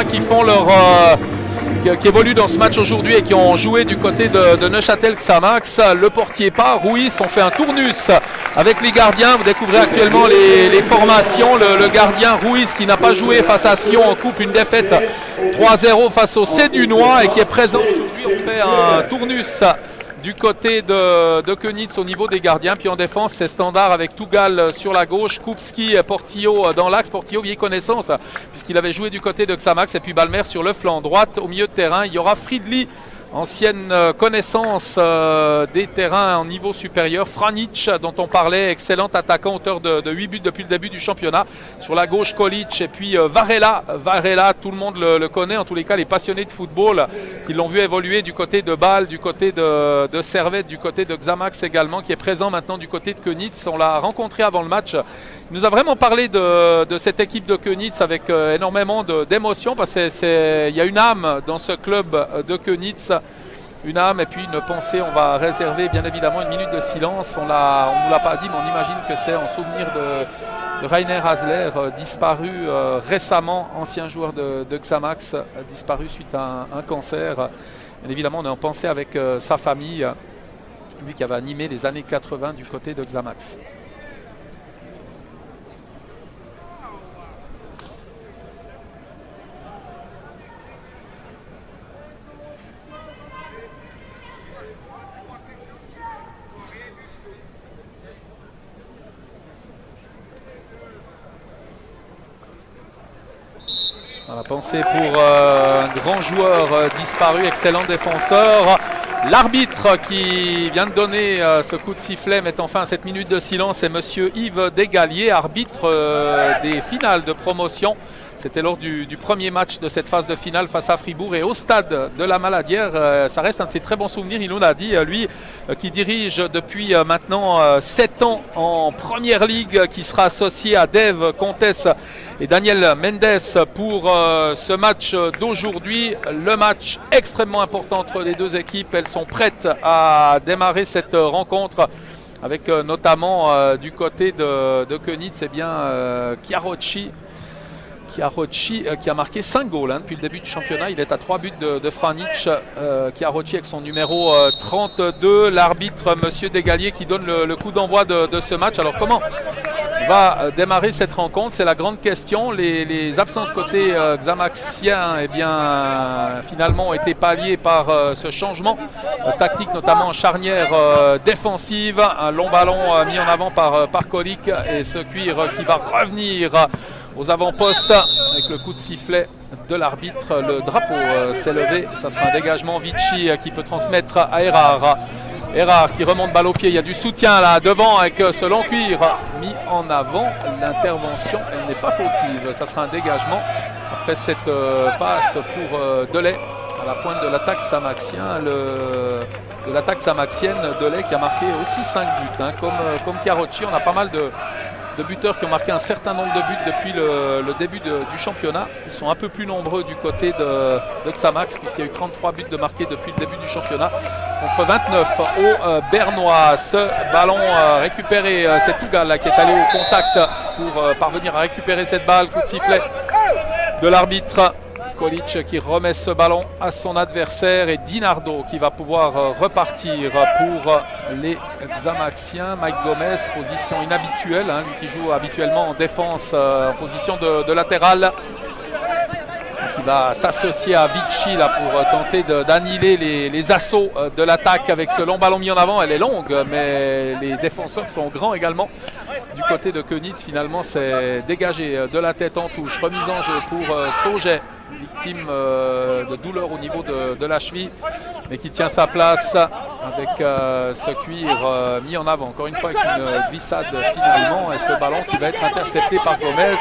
hein, qui font qui évoluent dans ce match aujourd'hui et qui ont joué du côté de Neuchâtel Xamax. Le portier part, Ruiz, on fait un tournus avec les gardiens. Vous découvrez actuellement les formations. Le gardien Ruiz qui n'a pas joué face à Sion en coupe, une défaite 3-0 face au Cédunois et qui est présent aujourd'hui. On fait un tournus du côté de Köniz au niveau des gardiens. Puis en défense, c'est Standard avec Tougal sur la gauche, Kupski, Portillo dans l'axe. Portillo, vieille connaissance, puisqu'il avait joué du côté de Xamax. Et puis Balmer sur le flanc droite. Au milieu de terrain, il y aura Fridli, ancienne connaissance des terrains en niveau supérieur. Franic, dont on parlait, excellent attaquant, auteur de 8 buts depuis le début du championnat. Sur la gauche, Kolic. Et puis Varela. Varela, tout le monde le connaît. En tous les cas, les passionnés de football qui l'ont vu évoluer du côté de Bâle, du côté de Servette, du côté de Xamax également, qui est présent maintenant du côté de Köniz. On l'a rencontré avant le match. Il nous a vraiment parlé de cette équipe de Köniz avec énormément d'émotion, parce qu'il y a une âme dans ce club de Köniz. Une âme et puis une pensée. On va réserver bien évidemment une minute de silence. On ne nous l'a pas dit, mais on imagine que c'est en souvenir de Rainer Hasler, disparu récemment, ancien joueur de Xamax, disparu suite à un cancer. Bien évidemment, on est en pensée avec sa famille, lui qui avait animé les années 80 du côté de Xamax. La pensée pour un grand joueur disparu, excellent défenseur. L'arbitre qui vient de donner ce coup de sifflet, mettant fin à cette minute de silence, c'est monsieur Yves Desgaliers, arbitre des finales de promotion. C'était lors du premier match de cette phase de finale face à Fribourg et au stade de la Maladière. Ça reste un de ses très bons souvenirs. Il nous l'a dit, lui qui dirige depuis maintenant 7 ans en Première Ligue, qui sera associé à Dave Comtesse et Daniel Mendes pour ce match d'aujourd'hui. Le match extrêmement important entre les deux équipes. Elles sont prêtes à démarrer cette rencontre avec notamment du côté de Köniz, c'est bien Chiarocci qui a marqué 5 goals depuis le début du championnat. Il est à 3 buts de Franic. Chiarocci avec son numéro 32. L'arbitre, monsieur Desgaliers, qui donne le coup d'envoi de ce match. Alors comment va démarrer cette rencontre? C'est la grande question. Les absences côté xamaxien finalement ont été palliées par ce changement tactique, notamment en charnière défensive. Un long ballon mis en avant par Kolic et ce cuir qui va revenir aux avant-postes avec le coup de sifflet de l'arbitre. Le drapeau s'est levé. Ça sera un dégagement. Vici qui peut transmettre à Erard. Erard qui remonte balle au pied. Il y a du soutien là devant avec ce long cuir mis en avant. L'intervention, elle n'est pas fautive. Ça sera un dégagement après cette passe pour Delay à la pointe de l'attaque xamaxien. De l'attaque xamaxienne, Delay qui a marqué aussi 5 buts. Comme Chiarocci, on a pas mal de buteurs qui ont marqué un certain nombre de buts depuis le début du championnat. Ils sont un peu plus nombreux du côté de Xamax, puisqu'il y a eu 33 buts de marqués depuis le début du championnat contre 29 au Bernois. Ce ballon récupéré, c'est Tougal qui est allé au contact pour parvenir à récupérer cette balle. Coup de sifflet de l'arbitre. Kolic qui remet ce ballon à son adversaire et Dinardo qui va pouvoir repartir pour les Xamaxiens. Mike Gomez, position inhabituelle, lui qui joue habituellement en défense en position de latéral, qui va s'associer à Vici là, pour tenter d'annihiler les assauts de l'attaque avec ce long ballon mis en avant. Elle est longue, mais les défenseurs sont grands également. Du côté de Köniz, finalement, c'est dégagé de la tête en touche. Remise en jeu pour Sauget, victime de douleur au niveau de la cheville, mais qui tient sa place avec ce cuir mis en avant. Encore une fois, avec une glissade finalement, et ce ballon qui va être intercepté par Gomez.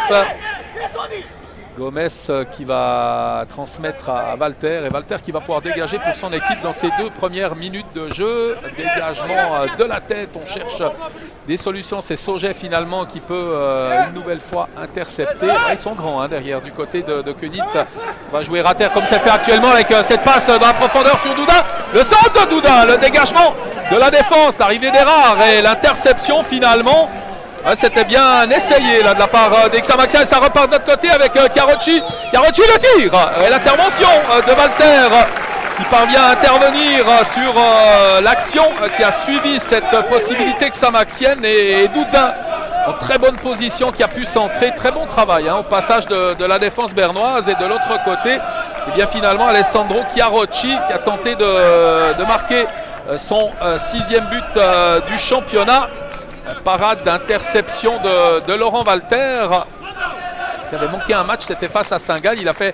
Gomez qui va transmettre à Walter, et Walter qui va pouvoir dégager pour son équipe dans ses 2 premières minutes de jeu. Dégagement de la tête, on cherche des solutions. C'est Sauget finalement qui peut une nouvelle fois intercepter. Ils sont grands derrière du côté de Köniz. On va jouer Rater comme c'est fait actuellement avec cette passe dans la profondeur sur Douda. Le centre de Douda, le dégagement de la défense, l'arrivée d'Erard et l'interception finalement C'était bien essayé là, de la part d'Xamaxien et ça repart de notre côté avec Chiarocci. Chiarocci le tire et l'intervention de Walter qui parvient à intervenir sur l'action qui a suivi cette possibilité xamaxienne et Doudin en très bonne position qui a pu centrer. Très bon travail au passage de la défense bernoise et de l'autre côté et bien finalement Alessandro Chiarocci qui a tenté de marquer son 6e but du championnat. Parade d'interception de Laurent Walter qui avait manqué un match, c'était face à Saint-Gall. Il a fait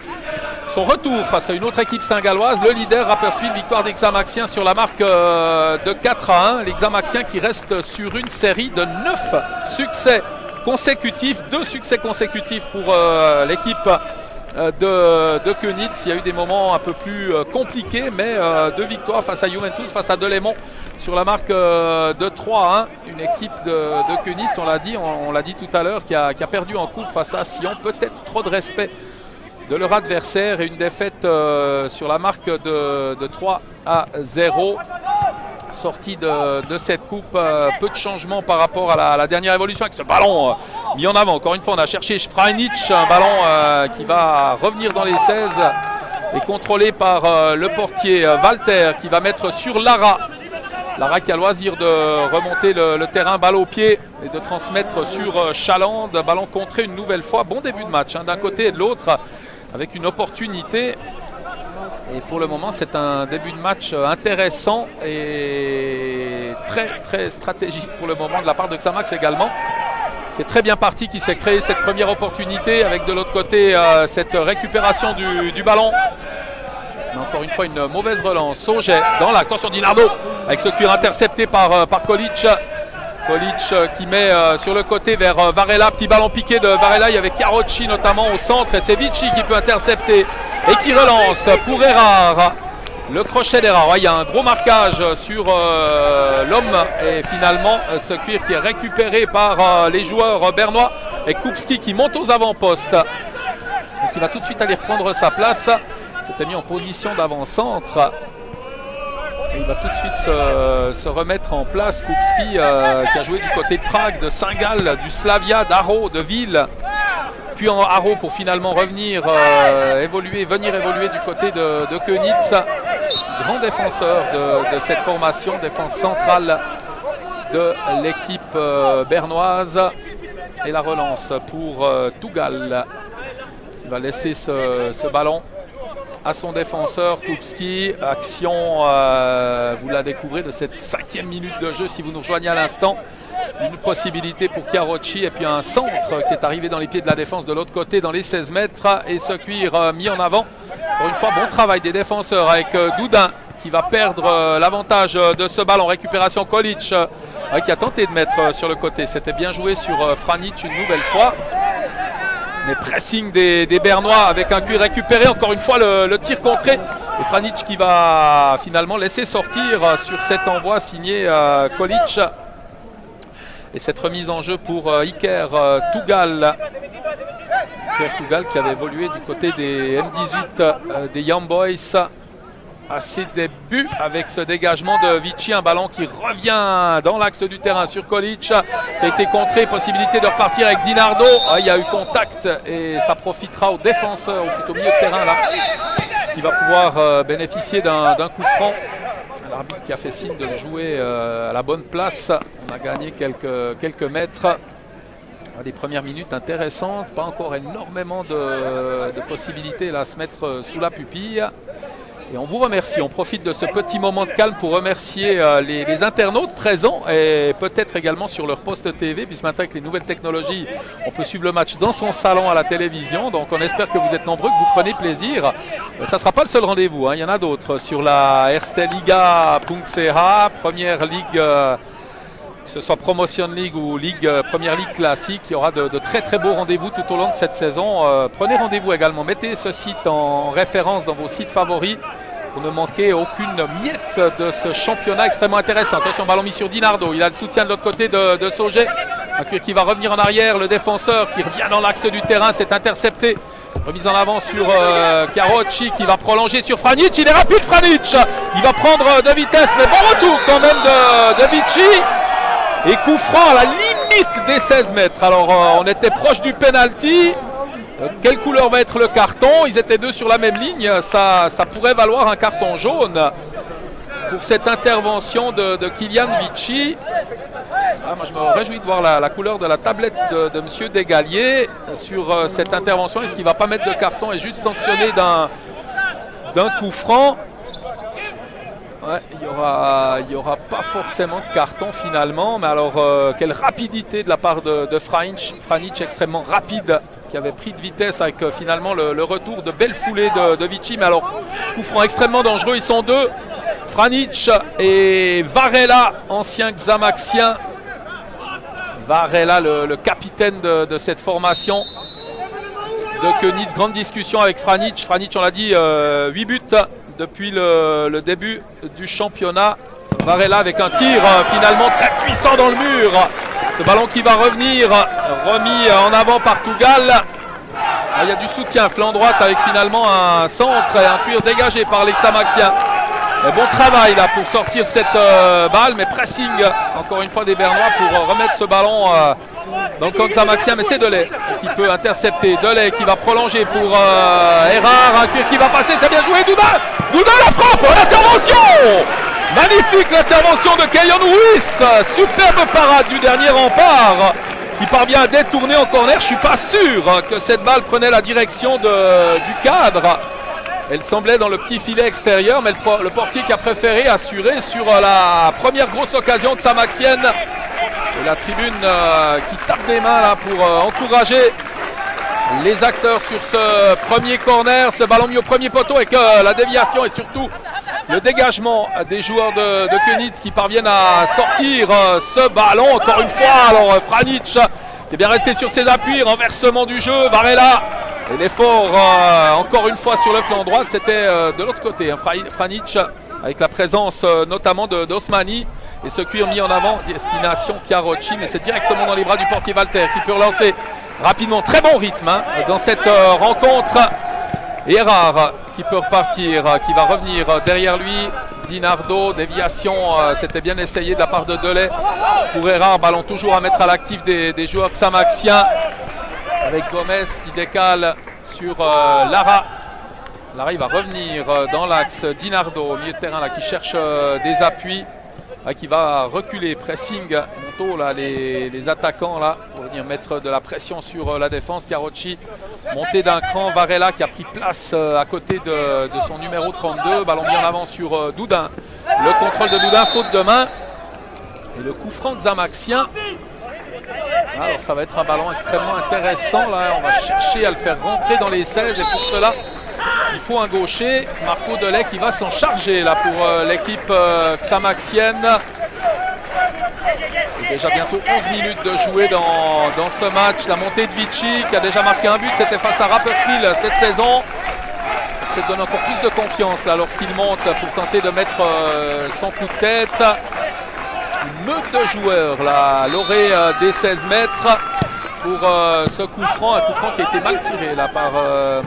son retour face à une autre équipe saint-galloise, le leader Rapperswil, victoire des Xamaxiens sur la marque de 4-1. Les Xamaxiens qui restent sur une série de 9 succès consécutifs, 2 succès consécutifs pour l'équipe de Könitz. Il y a eu des moments un peu plus compliqués, mais 2 victoires face à Juventus, face à Delémont sur la marque de 3-1. Une équipe de Könitz, on l'a dit tout à l'heure, qui a perdu en coupe face à Sion. Peut-être trop de respect de leur adversaire et une défaite sur la marque de 3-0. Sortie de cette coupe, peu de changements par rapport à la dernière évolution avec ce ballon mis en avant. Encore une fois, on a cherché Frajnic, un ballon qui va revenir dans les 16 et contrôlé par le portier Walter qui va mettre sur Lara. Lara qui a loisir de remonter le terrain, balle au pied et de transmettre sur Chaland. Ballon contré une nouvelle fois. Bon début de match d'un côté et de l'autre avec une opportunité. Et pour le moment, c'est un début de match intéressant et très très stratégique pour le moment de la part de Xamax également, qui est très bien parti, qui s'est créé cette première opportunité avec de l'autre côté cette récupération du ballon. Mais encore une fois, une mauvaise relance. Sauget dans l'axe. Attention Dinardo avec ce cuir intercepté par Kolic. Kolic qui met sur le côté vers Varela. Petit ballon piqué de Varela. Il y avait Chiarocci notamment au centre et c'est Vici qui peut intercepter et qui relance pour Erard. Le crochet d'Erard. Il y a un gros marquage sur l'homme et finalement ce cuir qui est récupéré par les joueurs bernois et Kupski qui monte aux avant-postes et qui va tout de suite aller reprendre sa place. S'était mis en position d'avant-centre. Et il va tout de suite se remettre en place. Kupski qui a joué du côté de Prague, de Saint-Gall, du Slavia, d'Aro, de Ville. Puis en Aro pour finalement revenir venir évoluer du côté de Könitz. Grand défenseur de cette formation, défense centrale de l'équipe bernoise. Et la relance pour Tougal qui va laisser ce ballon à son défenseur Kupski. Action, vous la découvrez de cette 5e minute de jeu si vous nous rejoignez à l'instant. Une possibilité pour Chiarocci et puis un centre qui est arrivé dans les pieds de la défense de l'autre côté dans les 16 mètres et ce cuir mis en avant. Pour une fois, bon travail des défenseurs avec Doudin qui va perdre l'avantage de ce ballon. Récupération Kolic qui a tenté de mettre sur le côté. C'était bien joué sur Franic une nouvelle fois. Mais pressing des Bernois avec un cuir récupéré. Encore une fois le tir contré. Et Franic qui va finalement laisser sortir sur cet envoi signé Kolic. Et cette remise en jeu pour Iker Tougal. Iker Tougal qui avait évolué du côté des M18 des Young Boys à ses débuts avec ce dégagement de Vici. Un ballon qui revient dans l'axe du terrain sur Kolic qui a été contré. Possibilité de repartir avec Dinardo. Il y a eu contact et ça profitera aux défenseurs, ou plutôt milieu de terrain là, qui va pouvoir bénéficier d'un coup franc. L'arbitre qui a fait signe de le jouer à la bonne place. On a gagné quelques mètres. Des premières minutes intéressantes. Pas encore énormément de possibilités là, à se mettre sous la pupille. Et on vous remercie. On profite de ce petit moment de calme pour remercier les internautes présents et peut-être également sur leur poste TV. Puis ce matin, avec les nouvelles technologies, on peut suivre le match dans son salon à la télévision. Donc on espère que vous êtes nombreux, que vous prenez plaisir. Ça ne sera pas le seul rendez-vous. Il y en a d'autres sur la Erste Liga.ch, première ligue, que ce soit Promotion League ou Première Ligue classique. Il y aura de très très beaux rendez-vous tout au long de cette saison. Prenez rendez-vous également. Mettez ce site en référence dans vos sites favoris pour ne manquer aucune miette de ce championnat extrêmement intéressant. Attention, ballon mis sur Dinardo. Il a le soutien de l'autre côté de Sauget. Un cuir qui va revenir en arrière. Le défenseur qui revient dans l'axe du terrain. C'est intercepté. Remise en avant sur Chiarocci qui va prolonger sur Franic. Il est rapide Franic. Il va prendre de vitesse. Mais bon retour quand même de Vici. Et coup franc à la limite des 16 mètres. Alors on était proche du penalty. Quelle couleur va être le carton? Ils étaient deux sur la même ligne. Ça pourrait valoir un carton jaune pour cette intervention de Kylian Vici. Moi je me réjouis de voir la couleur de la tablette de M. Desgaliers sur cette intervention. Est-ce qu'il ne va pas mettre de carton et juste sanctionner d'un coup franc? Ouais, il n'y aura pas forcément de carton finalement, mais alors quelle rapidité de la part de Franic, extrêmement rapide, qui avait pris de vitesse avec finalement le retour de belle foulée de Vici. Mais alors, coup franc extrêmement dangereux, ils sont deux, Franic et Varela, ancien Xamaxien. Varela, le capitaine de cette formation de Köniz. Grande discussion avec Franic. Franic, on l'a dit, 8 buts depuis le début du championnat. Varela avec un tir finalement très puissant dans le mur. Ce ballon qui va revenir, remis en avant par Tougal. Il y a du soutien flanc droite avec finalement un centre et un cuir dégagé par les Xamaxiens. Bon travail là pour sortir cette balle, mais pressing encore une fois des Bernois pour remettre ce ballon dans le camp Xamaxien. Mais c'est Delay qui peut intercepter. Delay qui va prolonger pour Erard, un cuir qui va passer, c'est bien joué. Douda la frappe, l'intervention magnifique, l'intervention de Keyon Ruiz. Superbe parade du dernier rempart qui parvient à détourner en corner. Je ne suis pas sûr que cette balle prenait la direction du cadre. Elle semblait dans le petit filet extérieur, mais le portier qui a préféré assurer sur la première grosse occasion de Xamaxienne. Et la tribune qui tape des mains là pour encourager les acteurs sur ce premier corner. Ce ballon mis au premier poteau avec la déviation et surtout le dégagement des joueurs de Köniz qui parviennent à sortir ce ballon. Encore une fois, alors Franic qui est bien resté sur ses appuis, renversement du jeu, Varela. Et l'effort, encore une fois, sur le flanc droit, c'était de l'autre côté. Franic, avec la présence notamment d'Osmani. Et ce cuir mis en avant, destination Chiarocci. Mais c'est directement dans les bras du portier Walter qui peut relancer rapidement. Très bon rythme dans cette rencontre. Et Erard qui peut repartir, qui va revenir derrière lui. Dinardo, déviation, c'était bien essayé de la part de Delay. Pour Erard, ballon toujours à mettre à l'actif des joueurs xamaxiens. Avec Gomez qui décale sur Lara. Lara il va revenir dans l'axe. Dinardo au milieu de terrain là, qui cherche des appuis. Qui va reculer, pressing Monto, là, les attaquants là, pour venir mettre de la pression sur la défense. Chiarocci monté d'un cran. Varela qui a pris place à côté de son numéro 32. Ballon mis en avant sur Doudin. Le contrôle de Doudin, faute de main. Et le coup franc xamaxien. Alors ça va être un ballon extrêmement intéressant là, on va chercher à le faire rentrer dans les 16 et pour cela il faut un gaucher, Marco Delay qui va s'en charger là pour l'équipe xamaxienne. Et déjà bientôt 11 minutes de jouer dans ce match. La montée de Vici qui a déjà marqué un but, c'était face à Rapperswil cette saison. Peut-être donne encore plus de confiance là lorsqu'il monte pour tenter de mettre son coup de tête. Une meute de joueurs là, à l'orée des 16 mètres pour ce coup franc, un coup franc qui a été mal tiré là par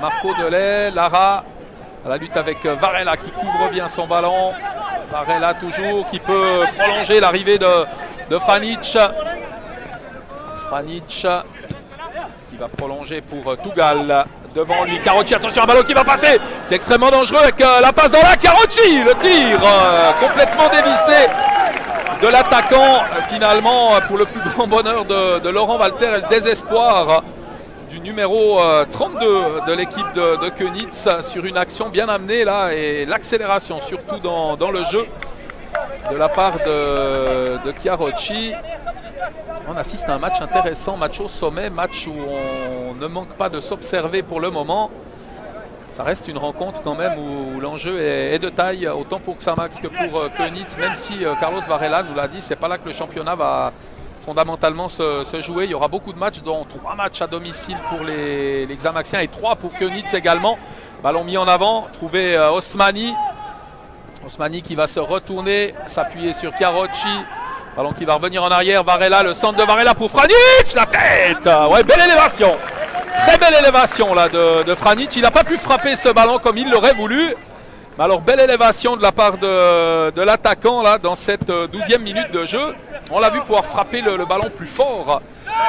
Marco Delay. Lara à la lutte avec Varela qui couvre bien son ballon. Varela toujours qui peut prolonger l'arrivée de Franic. Franic qui va prolonger pour Tougal. Devant lui, Chiarocci, attention, un ballon qui va passer. C'est extrêmement dangereux avec la passe dans la Chiarocci. Le tir complètement dévissé de l'attaquant, finalement, pour le plus grand bonheur de Laurent Walter et le désespoir du numéro 32 de l'équipe de Köniz sur une action bien amenée là et l'accélération surtout dans le jeu de la part de Chiarocci. On assiste à un match intéressant, match au sommet, match où on ne manque pas de s'observer pour le moment. Ça reste une rencontre quand même où l'enjeu est de taille, autant pour Xamax que pour Köniz, même si Carlos Varela nous l'a dit, c'est pas là que le championnat va fondamentalement se jouer. Il y aura beaucoup de matchs, dont 3 matchs à domicile pour les Xamaxiens et 3 pour Köniz également. Ballon mis en avant, trouvé Osmani. Osmani qui va se retourner, s'appuyer sur Chiarocci. Ballon qui va revenir en arrière, Varela, le centre de Varela pour Franic, la tête. Ouais, belle élévation. Très belle élévation là de Franic. Il n'a pas pu frapper ce ballon comme il l'aurait voulu. Alors, belle élévation de la part de l'attaquant là dans cette 12e minute de jeu. On l'a vu pouvoir frapper le ballon plus fort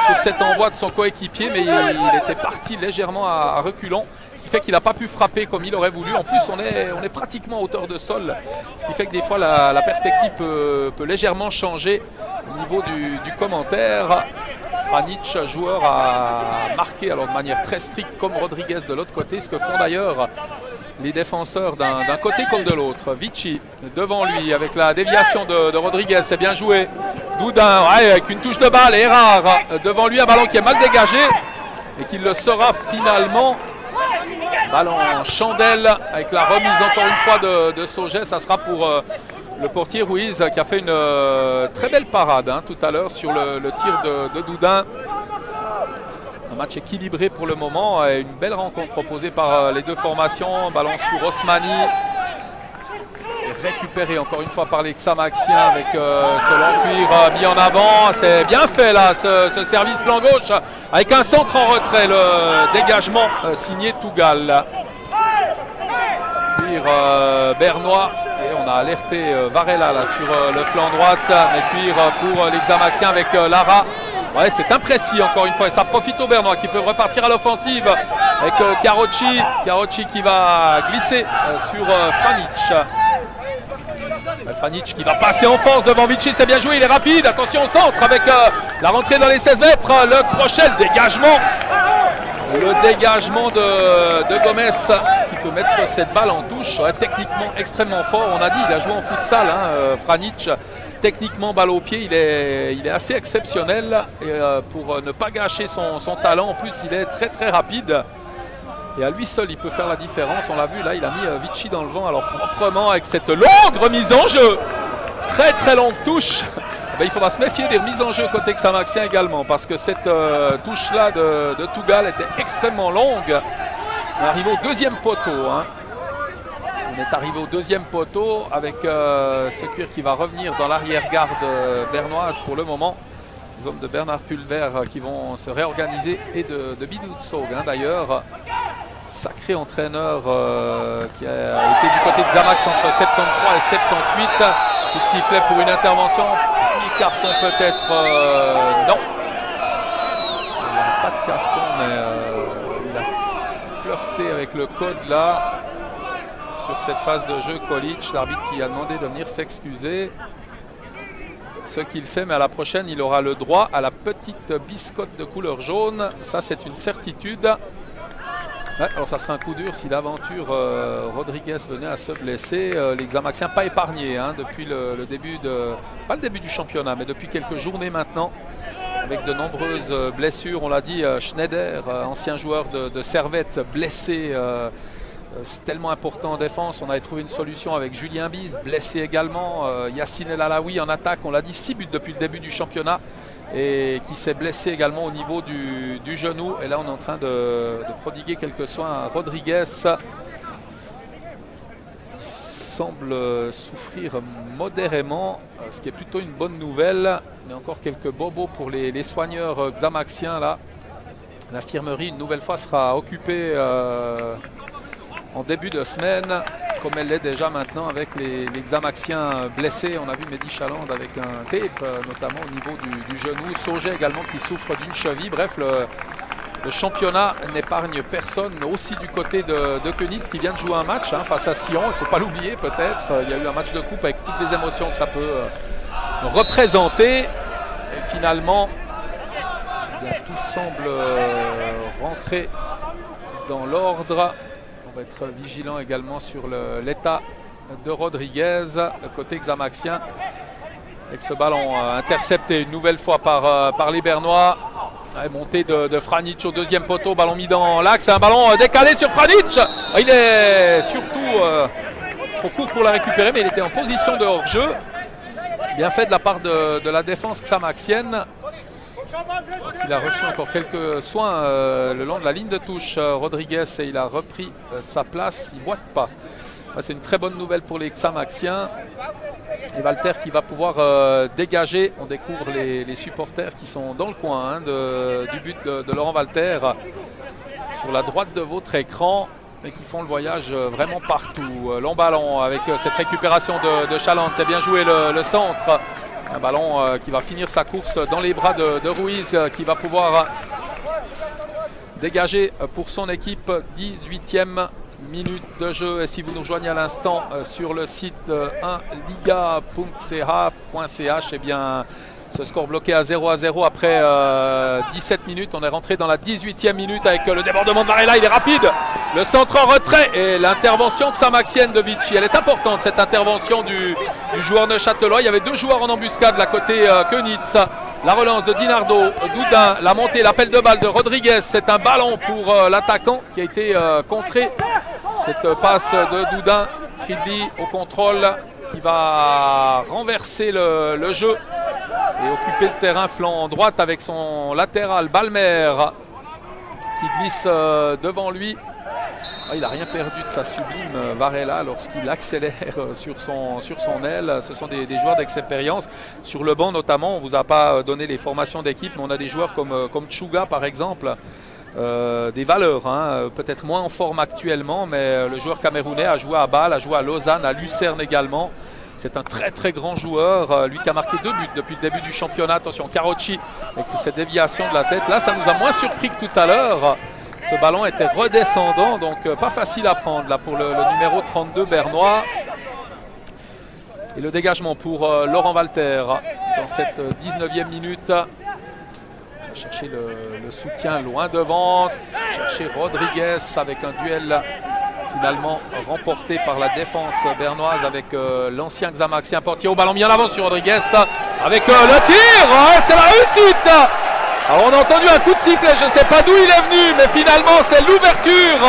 sur cet envoi de son coéquipier, mais il était parti légèrement à reculons, ce qui fait qu'il n'a pas pu frapper comme il aurait voulu. En plus, on est pratiquement à hauteur de sol, ce qui fait que des fois la perspective peut légèrement changer au niveau du commentaire. Franic, joueur à marquer alors de manière très stricte comme Rodriguez de l'autre côté, ce que font d'ailleurs les défenseurs d'un côté comme de l'autre. Vici devant lui avec la déviation de Rodriguez, c'est bien joué. Doudin ouais, avec une touche de balle, Erard devant lui, un ballon qui est mal dégagé et qui le sera finalement. Ballon en chandelle avec la remise encore une fois de Sauget, ça sera pour le portier Ruiz qui a fait une très belle parade tout à l'heure sur le tir de Doudin. Un match équilibré pour le moment, et une belle rencontre proposée par les deux formations. Ballon sur Osmani, et récupéré encore une fois par les Xamaxiens avec ce long cuir mis en avant. C'est bien fait là, ce service flanc gauche, avec un centre en retrait, le dégagement signé Tougal. Cuir bernois, et on a alerté Varela là, sur le flanc droite, mais cuir pour les Xamaxiens avec Lara. Ouais, c'est imprécis encore une fois, et ça profite aux Bernois qui peuvent repartir à l'offensive avec Chiarocci qui va glisser sur Franic. Franic qui va passer en force devant Vici, c'est bien joué, il est rapide, attention au centre avec la rentrée dans les 16 mètres, le crochet, le dégagement de Gomez qui peut mettre cette balle en touche, techniquement extrêmement fort. On a dit, il a joué en futsal, Franic. Techniquement, balle au pied, il est assez exceptionnel, et pour ne pas gâcher son talent, en plus il est très très rapide. Et à lui seul, il peut faire la différence. On l'a vu là, il a mis Vici dans le vent, alors proprement avec cette longue remise en jeu. Très très longue touche. Ben, il faudra se méfier des remises en jeu côté Xamaxien également, parce que cette touche-là de Tougal était extrêmement longue. On est arrivé au deuxième poteau. On est arrivé au deuxième poteau avec ce cuir qui va revenir dans l'arrière-garde bernoise pour le moment. Les hommes de Bernard Pulver qui vont se réorganiser, et de Bidou Tsog d'ailleurs. Sacré entraîneur qui a été du côté de Xamax entre 73 et 78. Coup de sifflet pour une intervention. Premier carton peut-être. Non. Il n'a pas de carton, mais il a flirté avec le code là. Sur cette phase de jeu, Kolic, l'arbitre qui a demandé de venir s'excuser. Ce qu'il fait, mais à la prochaine, il aura le droit à la petite biscotte de couleur jaune. Ça, c'est une certitude. Ouais, alors ça serait un coup dur si l'aventure Rodriguez venait à se blesser. Les Xamaxiens pas épargnés depuis le début pas le début du championnat, mais depuis quelques journées maintenant, avec de nombreuses blessures. On l'a dit, Schneider, ancien joueur de Servette, blessé. C'est tellement important en défense. On avait trouvé une solution avec Julien Bise, blessé également. Yacine El Alaoui en attaque, on l'a dit, 6 buts depuis le début du championnat, et qui s'est blessé également au niveau du genou. Et là, on est en train de prodiguer quelques soins à Rodriguez, qui semble souffrir modérément, ce qui est plutôt une bonne nouvelle. Mais encore quelques bobos pour les soigneurs xamaxiens là. L'infirmerie, une nouvelle fois, sera occupée en début de semaine, comme elle l'est déjà maintenant avec les Xamaxiens blessés. On a vu Mehdi Chaland avec un tape, notamment au niveau du genou. Sauget également qui souffre d'une cheville. Bref, le championnat n'épargne personne, aussi du côté de Koenitz qui vient de jouer un match face à Sion. Il ne faut pas l'oublier peut-être. Il y a eu un match de coupe avec toutes les émotions que ça peut représenter. Et finalement, tout semble rentrer dans l'ordre. On va être vigilant également sur l'état de Rodriguez, côté xamaxien, avec ce ballon intercepté une nouvelle fois par les Bernois. Montée de Franic au deuxième poteau, ballon mis dans l'axe, un ballon décalé sur Franic. Il est surtout trop court pour la récupérer, mais il était en position de hors-jeu. Bien fait de la part de la défense xamaxienne. Il a reçu encore quelques soins le long de la ligne de touche, Rodriguez, et il a repris sa place. Il ne boite pas. C'est une très bonne nouvelle pour les Xamaxiens. Et Walter qui va pouvoir dégager. On découvre les supporters qui sont dans le coin du but de Laurent Walter. Sur la droite de votre écran, mais qui font le voyage vraiment partout. Long ballon avec cette récupération de Chalante. C'est bien joué le centre. Un ballon qui va finir sa course dans les bras de Ruiz, qui va pouvoir dégager pour son équipe. 18e minute de jeu. Et si vous nous rejoignez à l'instant sur le site 1liga.ch, eh bien, ce score bloqué à 0-0 après 17 minutes. On est rentré dans la 18e minute avec le débordement de Varela. Il est rapide. Le centre en retrait et l'intervention de Saint-Maxienne de Vichy. Elle est importante, cette intervention du joueur neuchâtelois. Il y avait deux joueurs en embuscade, la côté Koenitz. La relance de Dinardo, Doudin, la montée, l'appel de balle de Rodriguez. C'est un ballon pour l'attaquant qui a été contré. Cette passe de Doudin, Friedli au contrôle qui va renverser le jeu et occuper le terrain flanc droite avec son latéral Balmer qui glisse devant lui. Il n'a rien perdu de sa sublime Varela lorsqu'il accélère sur son aile. Ce sont des joueurs d'expérience. Sur le banc notamment, on ne vous a pas donné les formations d'équipe, mais on a des joueurs comme Tchouga par exemple. Des valeurs, hein, peut-être moins en forme actuellement, mais le joueur camerounais a joué à Bâle, a joué à Lausanne, à Lucerne également. C'est un très très grand joueur, lui qui a marqué 2 buts depuis le début du championnat. Attention, Carocci avec cette déviation de la tête. Là, ça nous a moins surpris que tout à l'heure. Ce ballon était redescendant, donc pas facile à prendre là pour le numéro 32 bernois. Et le dégagement pour Laurent Walter dans cette 19e minute. Chercher le soutien loin devant, chercher Rodriguez avec un duel finalement remporté par la défense bernoise avec l'ancien Xamaxien Portier au ballon mis en avant sur Rodriguez avec le tir, c'est la réussite. Alors on a entendu un coup de sifflet, je ne sais pas d'où il est venu, mais finalement c'est l'ouverture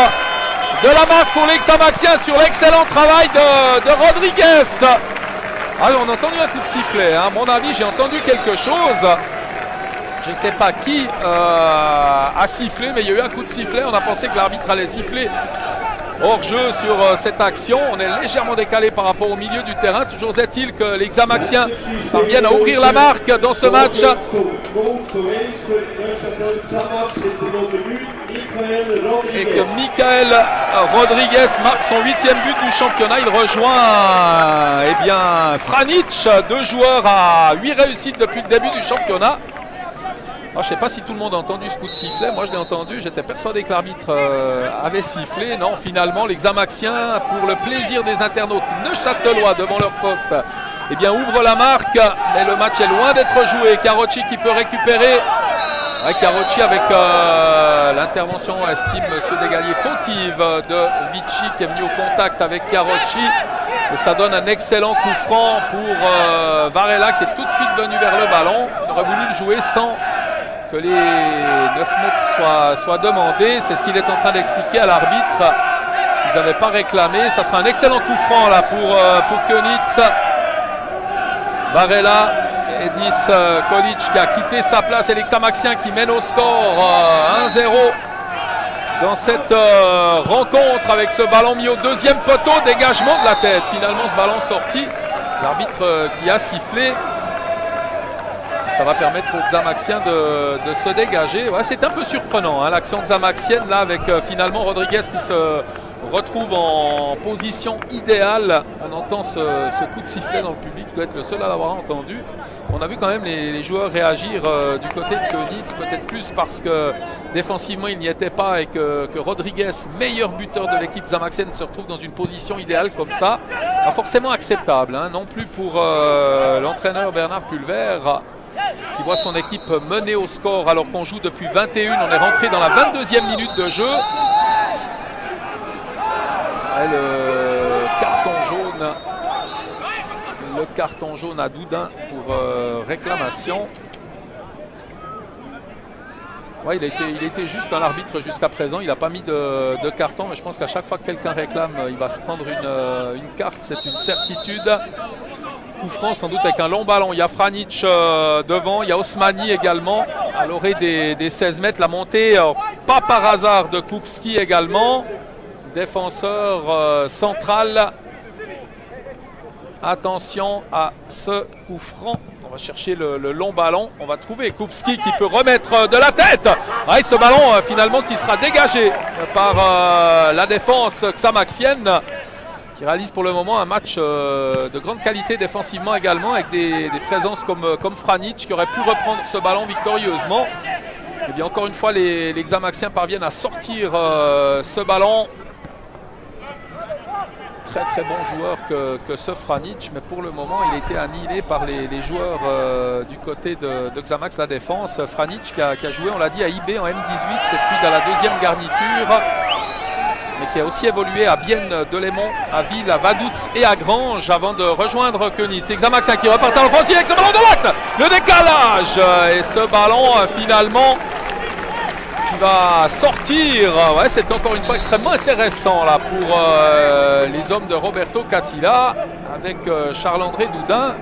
de la marque pour les Xamaxiens sur l'excellent travail de Rodriguez. Alors on a entendu un coup de sifflet, hein. À mon avis j'ai entendu quelque chose. Je ne sais pas qui a sifflé, mais il y a eu un coup de sifflet. On a pensé que l'arbitre allait siffler hors-jeu sur cette action. On est légèrement décalé par rapport au milieu du terrain. Toujours est-il que les Xamaxiens parviennent à ouvrir la marque dans ce match. Et que Michael Rodriguez marque son 8e but du championnat. Il rejoint Franic, 2 joueurs à 8 réussites depuis le début du championnat. Alors, je ne sais pas si tout le monde a entendu ce coup de sifflet. Moi, je l'ai entendu. J'étais persuadé que l'arbitre avait sifflé. Non, finalement, les Xamaxiens, pour le plaisir des internautes neuchâtelois devant leur poste, eh bien, ouvrent la marque. Mais le match est loin d'être joué. Carocci qui peut récupérer. Ouais, Carocci avec l'intervention, estime M. Desgalliers, fautive de Vichy qui est venu au contact avec Carocci. Et ça donne un excellent coup franc pour Varela qui est tout de suite venu vers le ballon. Il aurait voulu le jouer sans que les 9 mètres soient demandés. C'est ce qu'il est en train d'expliquer à l'arbitre. Ils n'avaient pas réclamé. Ça sera un excellent coup franc là pour Koenitz. Varela, Edis Kolic qui a quitté sa place. Et les Xamaxiens qui mènent au score 1-0 dans cette rencontre avec ce ballon mis au 2e poteau. Dégagement de la tête. Finalement, ce ballon sorti. L'arbitre qui a sifflé. Ça va permettre aux Xamaxiens de se dégager. Ouais, c'est un peu surprenant, hein, l'action xamaxienne là avec finalement Rodriguez qui se retrouve en position idéale. On entend ce coup de sifflet dans le public, il doit être le seul à l'avoir entendu. On a vu quand même les joueurs réagir du côté de Koenitz, peut-être plus parce que défensivement il n'y était pas et que Rodriguez, meilleur buteur de l'équipe xamaxienne, se retrouve dans une position idéale comme ça. Pas forcément acceptable, hein, non plus pour l'entraîneur Bernard Pulvère, qui voit son équipe mener au score alors qu'on joue depuis 21. On est rentré dans la 22e minute de jeu. Et le carton jaune à Doudin pour réclamation. Ouais, il a été juste un arbitre jusqu'à présent. Il n'a pas mis de carton, mais je pense qu'à chaque fois que quelqu'un réclame, il va se prendre une carte. C'est une certitude. Coup franc sans doute avec un long ballon. Il y a Franic devant, il y a Osmani également à l'orée des 16 mètres. La montée, pas par hasard, de Kupski également. Défenseur central. Attention à ce coup franc. On va chercher le long ballon. On va trouver Kupski qui peut remettre de la tête. Ah, et ce ballon finalement qui sera dégagé par la défense xamaxienne, qui réalise pour le moment un match de grande qualité défensivement également, avec des présences comme Franic qui aurait pu reprendre ce ballon victorieusement. Et bien encore une fois, les Xamaxiens parviennent à sortir ce ballon. Très bon joueur que ce Franic, mais pour le moment il a été annihilé par les joueurs du côté de Xamax, la défense. Franic qui a joué, on l'a dit, à IB en M18 et puis dans la deuxième garniture, mais qui a aussi évolué à Bienne, Delémont, à Ville, à Vaduz et à Grange avant de rejoindre Koenitz. C'est Xamax qui repart à l'offensive avec ce ballon de l'axe, le décalage et ce ballon finalement qui va sortir. Ouais, c'est encore une fois extrêmement intéressant là pour les hommes de Roberto Catilla avec Charles-André Doudin.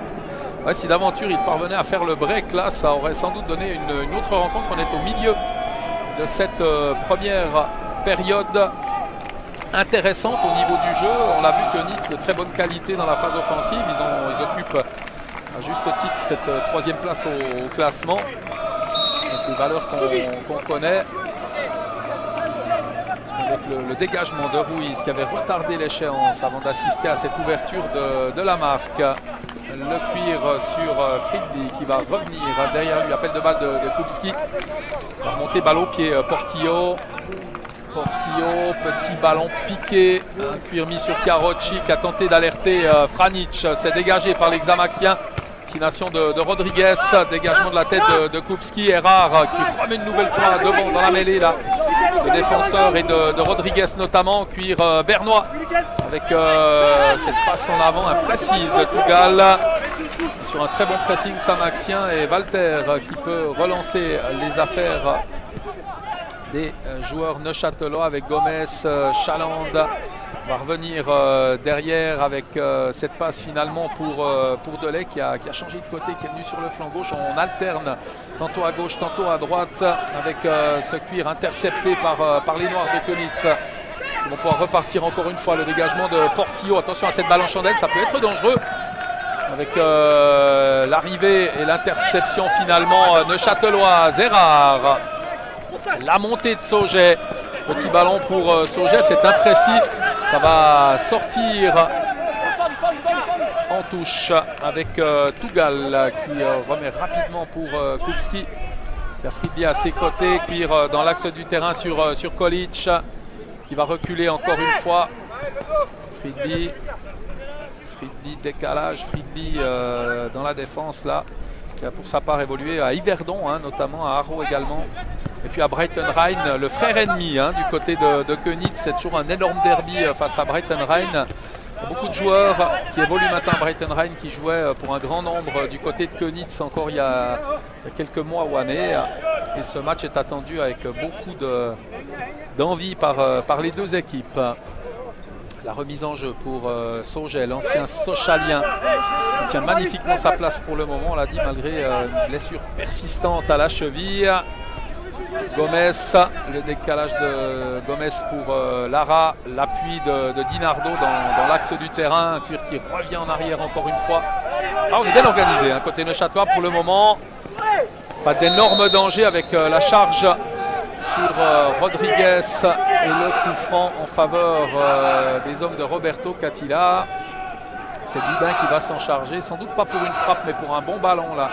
Ouais, si d'aventure il parvenait à faire le break là, ça aurait sans doute donné une autre rencontre. On est au milieu de cette première période intéressante au niveau du jeu. On l'a vu que Koenitz de très bonne qualité dans la phase offensive. Ils occupent à juste titre cette troisième place au classement, avec les valeurs qu'on connaît, avec le dégagement de Ruiz qui avait retardé l'échéance avant d'assister à cette ouverture de la marque. Le cuir sur Fridli qui va revenir derrière lui, appel de balle de Kupski. Va remonter balle au pied, Portillo, petit ballon piqué, un cuir mis sur Chiarocci qui a tenté d'alerter Franic. C'est dégagé par les Xamaxiens. Destination de Rodriguez, dégagement de la tête de Kupski. Errard qui remet une nouvelle fois devant dans la mêlée là, de défenseurs et de Rodriguez notamment. Cuir bernois avec cette passe en avant imprécise de Tougal sur un très bon pressing xamaxien, et Walter qui peut relancer les affaires des joueurs neuchâtelois avec Gomez. Chaland va revenir derrière avec cette passe finalement pour Delay qui a changé de côté, qui est venu sur le flanc gauche. On alterne tantôt à gauche, tantôt à droite avec ce cuir intercepté par les Noirs de Koenitz, qui vont pouvoir repartir encore une fois. Le dégagement de Portillo, attention à cette balle en chandelle, ça peut être dangereux avec l'arrivée et l'interception finalement neuchâteloise. Errard, la montée de Sauget, petit ballon pour Sauget, c'est imprécis. Ça va sortir en touche avec Tougal qui remet rapidement pour Kupski, qui a Fridli à ses côtés. Cuir dans l'axe du terrain sur Kolic qui va reculer encore une fois. Fridli, décalage. Fridli dans la défense là, qui a pour sa part évolué à Yverdon, notamment à Haro également. Et puis à Breitenrein, le frère ennemi du côté de Koenitz. C'est toujours un énorme derby face à Breitenrein. Il y a beaucoup de joueurs qui évoluent maintenant à Breitenrein, qui jouaient pour un grand nombre du côté de Koenitz encore il y a quelques mois ou années. Et ce match est attendu avec beaucoup d'envie par les deux équipes. La remise en jeu pour Sauget, l'ancien Sochalien, qui tient magnifiquement sa place pour le moment. On l'a dit, malgré une blessure persistante à la cheville. Gomez, le décalage de Gomez pour Lara, l'appui de Dinardo dans l'axe du terrain. Un cuir qui revient en arrière encore une fois. On est bien organisé côté neuchâtelois pour le moment. Pas d'énorme danger avec la charge sur Rodriguez et le coup franc en faveur des hommes de Roberto Catilla. C'est Doudin qui va s'en charger, sans doute pas pour une frappe mais pour un bon ballon là,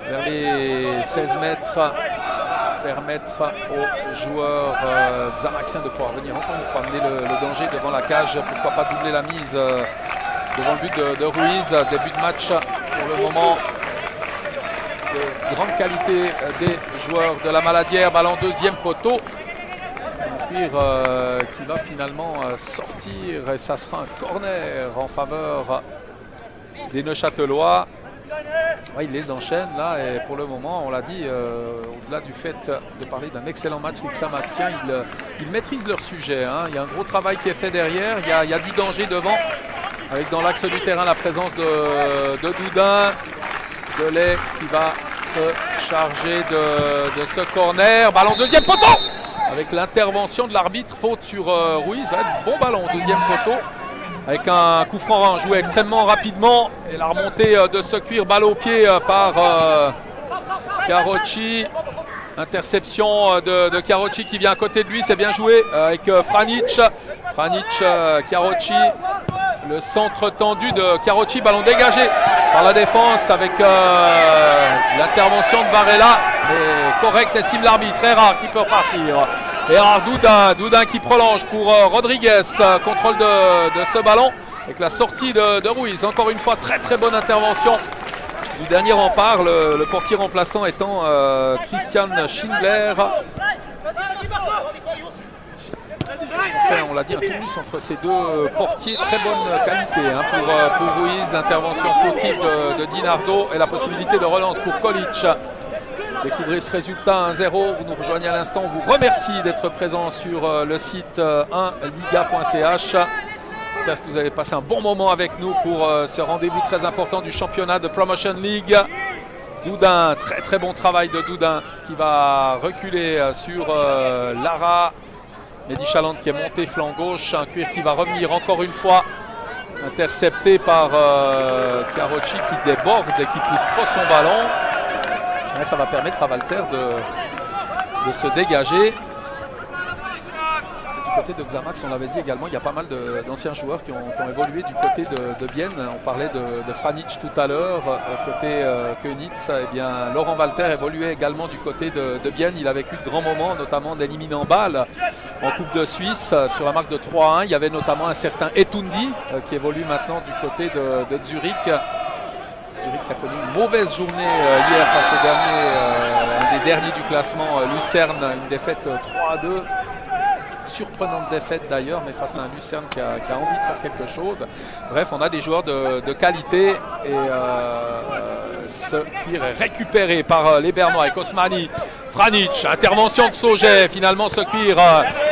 vers les 16 mètres. Permettre aux joueurs xamaxiens de pouvoir venir encore une fois amener le danger devant la cage. Pourquoi pas doubler la mise devant le but de Ruiz. Début de match pour le moment de grande qualité des joueurs de la Maladière. Ballon deuxième poteau. Un cuir qui va finalement sortir, et ça sera un corner en faveur des Neuchâtelois. Ouais, il les enchaîne là, et pour le moment, on l'a dit, au-delà du fait de parler d'un excellent match des Xamaxiens, ils maîtrisent leur sujet. Il y a un gros travail qui est fait derrière, il y a du danger devant, avec dans l'axe du terrain la présence de Doudin. Delay qui va se charger de ce corner. Ballon deuxième poteau, avec l'intervention de l'arbitre, faute sur Ruiz. Bon ballon, deuxième poteau. avec un coup franc joué extrêmement rapidement. Et la remontée de ce cuir, balle au pied par Carocci. Interception de Carocci qui vient à côté de lui, c'est bien joué avec Franic. Franic, Carocci. Le centre tendu de Carocci, ballon dégagé par la défense avec l'intervention de Varela. Mais correct, estime l'arbitre. Erard qui peut repartir. Erard, Doudin qui prolonge pour Rodriguez. Contrôle de ce ballon avec la sortie de Ruiz. Encore une fois, très très bonne intervention du dernier rempart. Le portier remplaçant étant Christian Schindler. On l'a dit, un tournus entre ces deux portiers, très bonne qualité pour Ruiz, l'intervention fautive de Di Nardo et la possibilité de relance pour Kolic. Découvrez ce résultat 1-0, vous nous rejoignez à l'instant, on vous remercie d'être présent sur le site 1liga.ch. J'espère que vous avez passé un bon moment avec nous pour ce rendez-vous très important du championnat de Promotion League. Doudin, très très bon travail de Doudin qui va reculer sur Lara. Mehdi Chaland qui est monté flanc gauche, un cuir qui va revenir encore une fois, intercepté par Carocci qui déborde et qui pousse trop son ballon. Et ça va permettre à Walter de se dégager. Du côté de Xamax, on l'avait dit également, il y a pas mal d'anciens joueurs qui ont évolué du côté de Bienne. On parlait de Franic tout à l'heure, côté Könitz. Eh bien, Laurent Walter évoluait également du côté de Bienne. Il a vécu de grands moments, notamment d'éliminant Bâle en Coupe de Suisse sur la marque de 3-1. Il y avait notamment un certain Etundi qui évolue maintenant du côté de Zurich. Zurich a connu une mauvaise journée hier face au un des derniers du classement, Lucerne, une défaite 3-2. Surprenante défaite d'ailleurs, mais face à un Lucerne qui a envie de faire quelque chose. Bref, on a des joueurs de qualité et ce cuir est récupéré par les Bernois avec Osmani. Franic, intervention de Sauget, finalement ce cuir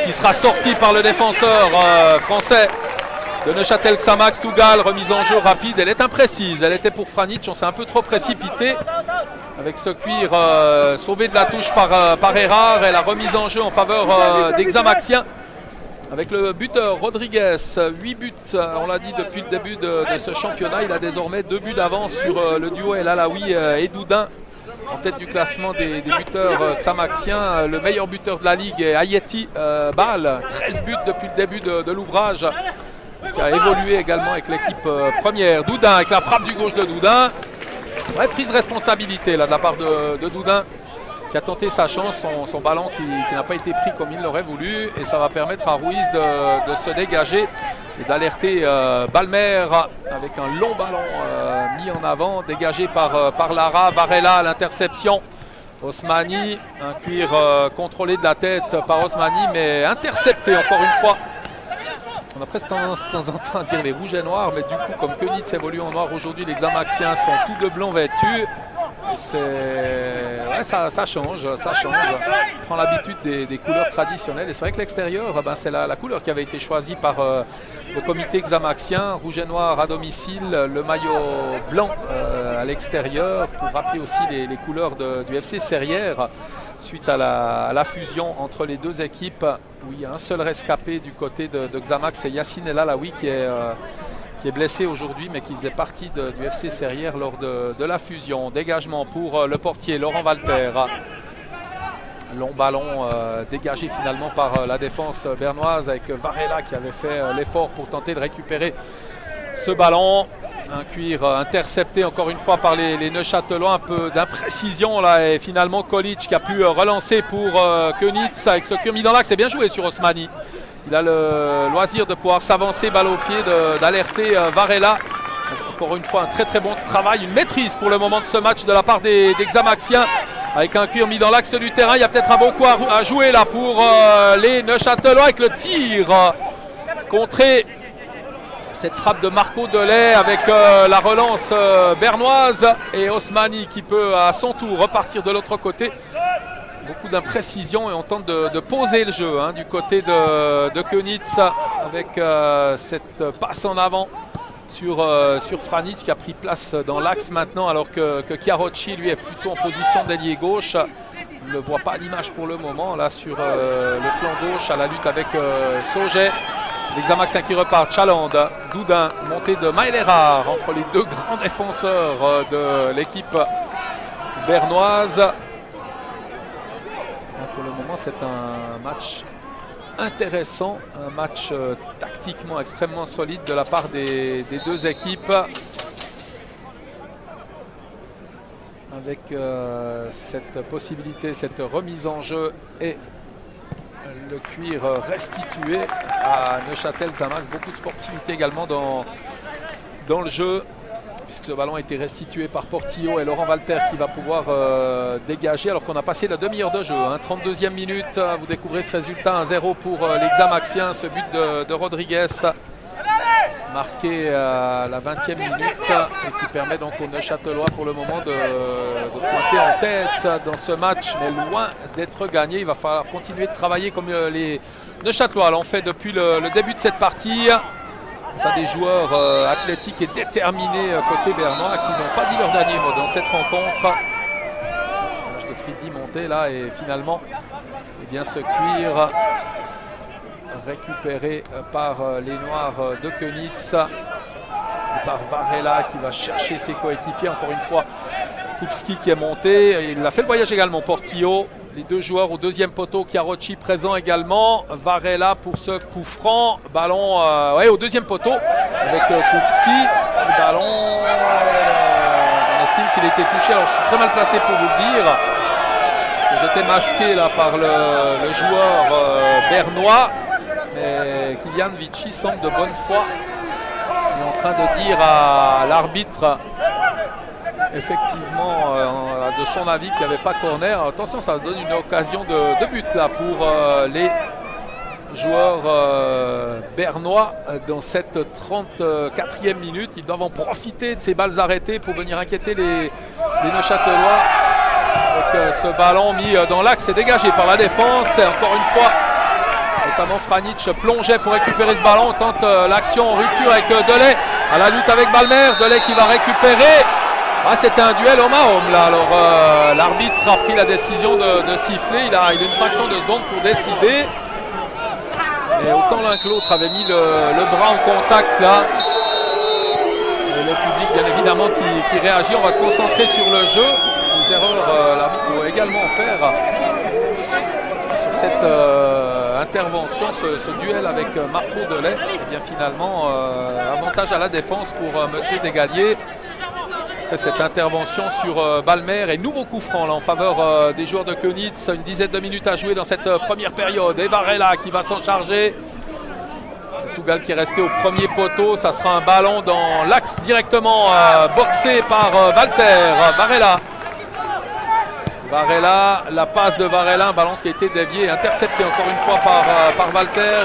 qui sera sorti par le défenseur français de Neuchâtel Xamax. Tougal, remise en jeu rapide, elle est imprécise, elle était pour Franic, on s'est un peu trop précipité avec ce cuir sauvé de la touche par Erard et la remise en jeu en faveur des Xamaxiens avec le buteur Rodriguez. 8 buts, on l'a dit depuis le début de ce championnat. Il a désormais 2 buts d'avance sur le duo El Alaoui et Doudin en tête du classement des buteurs xamaxiens. Le meilleur buteur de la ligue est Ayeti Bâle, 13 buts depuis le début de l'ouvrage, qui a évolué également avec l'équipe première. Doudin avec la frappe du gauche de Doudin. Ouais, prise de responsabilité là, de la part de Doudin qui a tenté sa chance, son ballon qui n'a pas été pris comme il l'aurait voulu, et ça va permettre à Ruiz de se dégager et d'alerter Balmer avec un long ballon mis en avant, dégagé par Lara. Varela à l'interception. Osmani, un cuir contrôlé de la tête par Osmani, mais intercepté encore une fois. On a presque tendance de temps en temps à dire les rouges et noirs, mais du coup, comme Könitz évolue en noir aujourd'hui, les Xamaxiens sont tous de blanc vêtus. Ouais, ça change. On prend l'habitude des couleurs traditionnelles. Et c'est vrai que l'extérieur, c'est la couleur qui avait été choisie par le comité xamaxien. Rouge et noir à domicile, le maillot blanc à l'extérieur, pour rappeler aussi les couleurs du FC Serrières, suite à la fusion entre les deux équipes, où il y a un seul rescapé du côté de Xamax, c'est Yacine El Alaoui qui est blessé aujourd'hui, mais qui faisait partie du FC Serrières lors de la fusion. Dégagement pour le portier Laurent Walter. Long ballon dégagé finalement par la défense bernoise avec Varela qui avait fait l'effort pour tenter de récupérer ce ballon. Un cuir intercepté encore une fois par les Neuchâtelois, un peu d'imprécision là, et finalement Kolic qui a pu relancer pour Könitz avec ce cuir mis dans l'axe. C'est bien joué sur Osmani. Il a le loisir de pouvoir s'avancer, balle au pied, d'alerter Varela. Encore une fois, un très très bon travail, une maîtrise pour le moment de ce match de la part des Xamaxiens. Avec un cuir mis dans l'axe du terrain, il y a peut-être un bon coup à jouer là pour les Neuchâtelois avec le tir contré. Cette frappe de Marco Delay avec la relance bernoise et Osmani qui peut à son tour repartir de l'autre côté. Beaucoup d'imprécision et on tente de poser le jeu du côté de Könitz avec cette passe en avant sur Franic qui a pris place dans l'axe maintenant, alors que Chiarocci lui est plutôt en position d'ailier gauche. On ne le voit pas à l'image pour le moment là sur le flanc gauche à la lutte avec Sauget. L'Examaxien qui repart, Chalande, Doudin, montée de Maël Erard entre les deux grands défenseurs de l'équipe bernoise. Pour le moment, c'est un match intéressant, un match tactiquement extrêmement solide de la part des deux équipes. Avec cette possibilité, cette remise en jeu et le cuir restitué à Neuchâtel Xamax. Beaucoup de sportivité également dans le jeu, puisque ce ballon a été restitué par Portillo et Laurent Walter qui va pouvoir dégager alors qu'on a passé la demi-heure de jeu. 32e minute, vous découvrez ce résultat 1-0 pour les Xamaxiens. Ce but de Rodriguez marqué à la 20e minute et qui permet donc aux Neuchâtelois pour le moment de pointer en tête dans ce match, mais loin d'être gagné. Il va falloir continuer de travailler comme les Neuchâtelois l'ont fait depuis le début de cette partie. Ça, des joueurs athlétiques et déterminés côté bernois qui n'ont pas dit leur dernier mot dans cette rencontre. L'âge de Freddy monté là et finalement eh bien, ce cuir récupéré par les Noirs de Könitz et par Varela qui va chercher ses coéquipiers. Encore une fois, Kupski qui est monté. Il a fait le voyage également, Portillo. Les deux joueurs au deuxième poteau, Chiarocci présent également. Varela pour ce coup franc. Ballon au deuxième poteau avec Kupski. Le ballon, on estime qu'il a été touché. Alors je suis très mal placé pour vous le dire. Parce que j'étais masqué là par le joueur bernois. Mais Kylian Vici semble de bonne foi. Il est en train de dire à l'arbitre effectivement de son avis qu'il n'y avait pas corner. Attention, ça donne une occasion de but là pour les joueurs bernois dans cette 34e minute. Ils doivent en profiter de ces balles arrêtées pour venir inquiéter les Neuchâtelois. Avec ce ballon mis dans l'axe et dégagé par la défense. Et encore une fois, notamment Franic plongeait pour récupérer ce ballon. On tente l'action en rupture avec Delay à la lutte avec Balmer. Delay qui va récupérer. Ah, c'était un duel homme à homme là. Alors l'arbitre a pris la décision de siffler. Il a une fraction de seconde pour décider. Et autant l'un que l'autre avait mis le bras en contact là. Et le public bien évidemment qui réagit. On va se concentrer sur le jeu. Des erreurs l'arbitre doit également faire sur cette intervention, ce duel avec Marco Delay. Et bien finalement avantage à la défense pour Monsieur Desgaliers. Cette intervention sur Balmer et nouveau coup franc là, en faveur des joueurs de Könitz. Une dizaine de minutes à jouer dans cette première période. Et Varela qui va s'en charger. Tougal qui est resté au premier poteau. Ça sera un ballon dans l'axe directement boxé par Walter. Varela, la passe de Varela, un ballon qui a été dévié et intercepté encore une fois par Walter.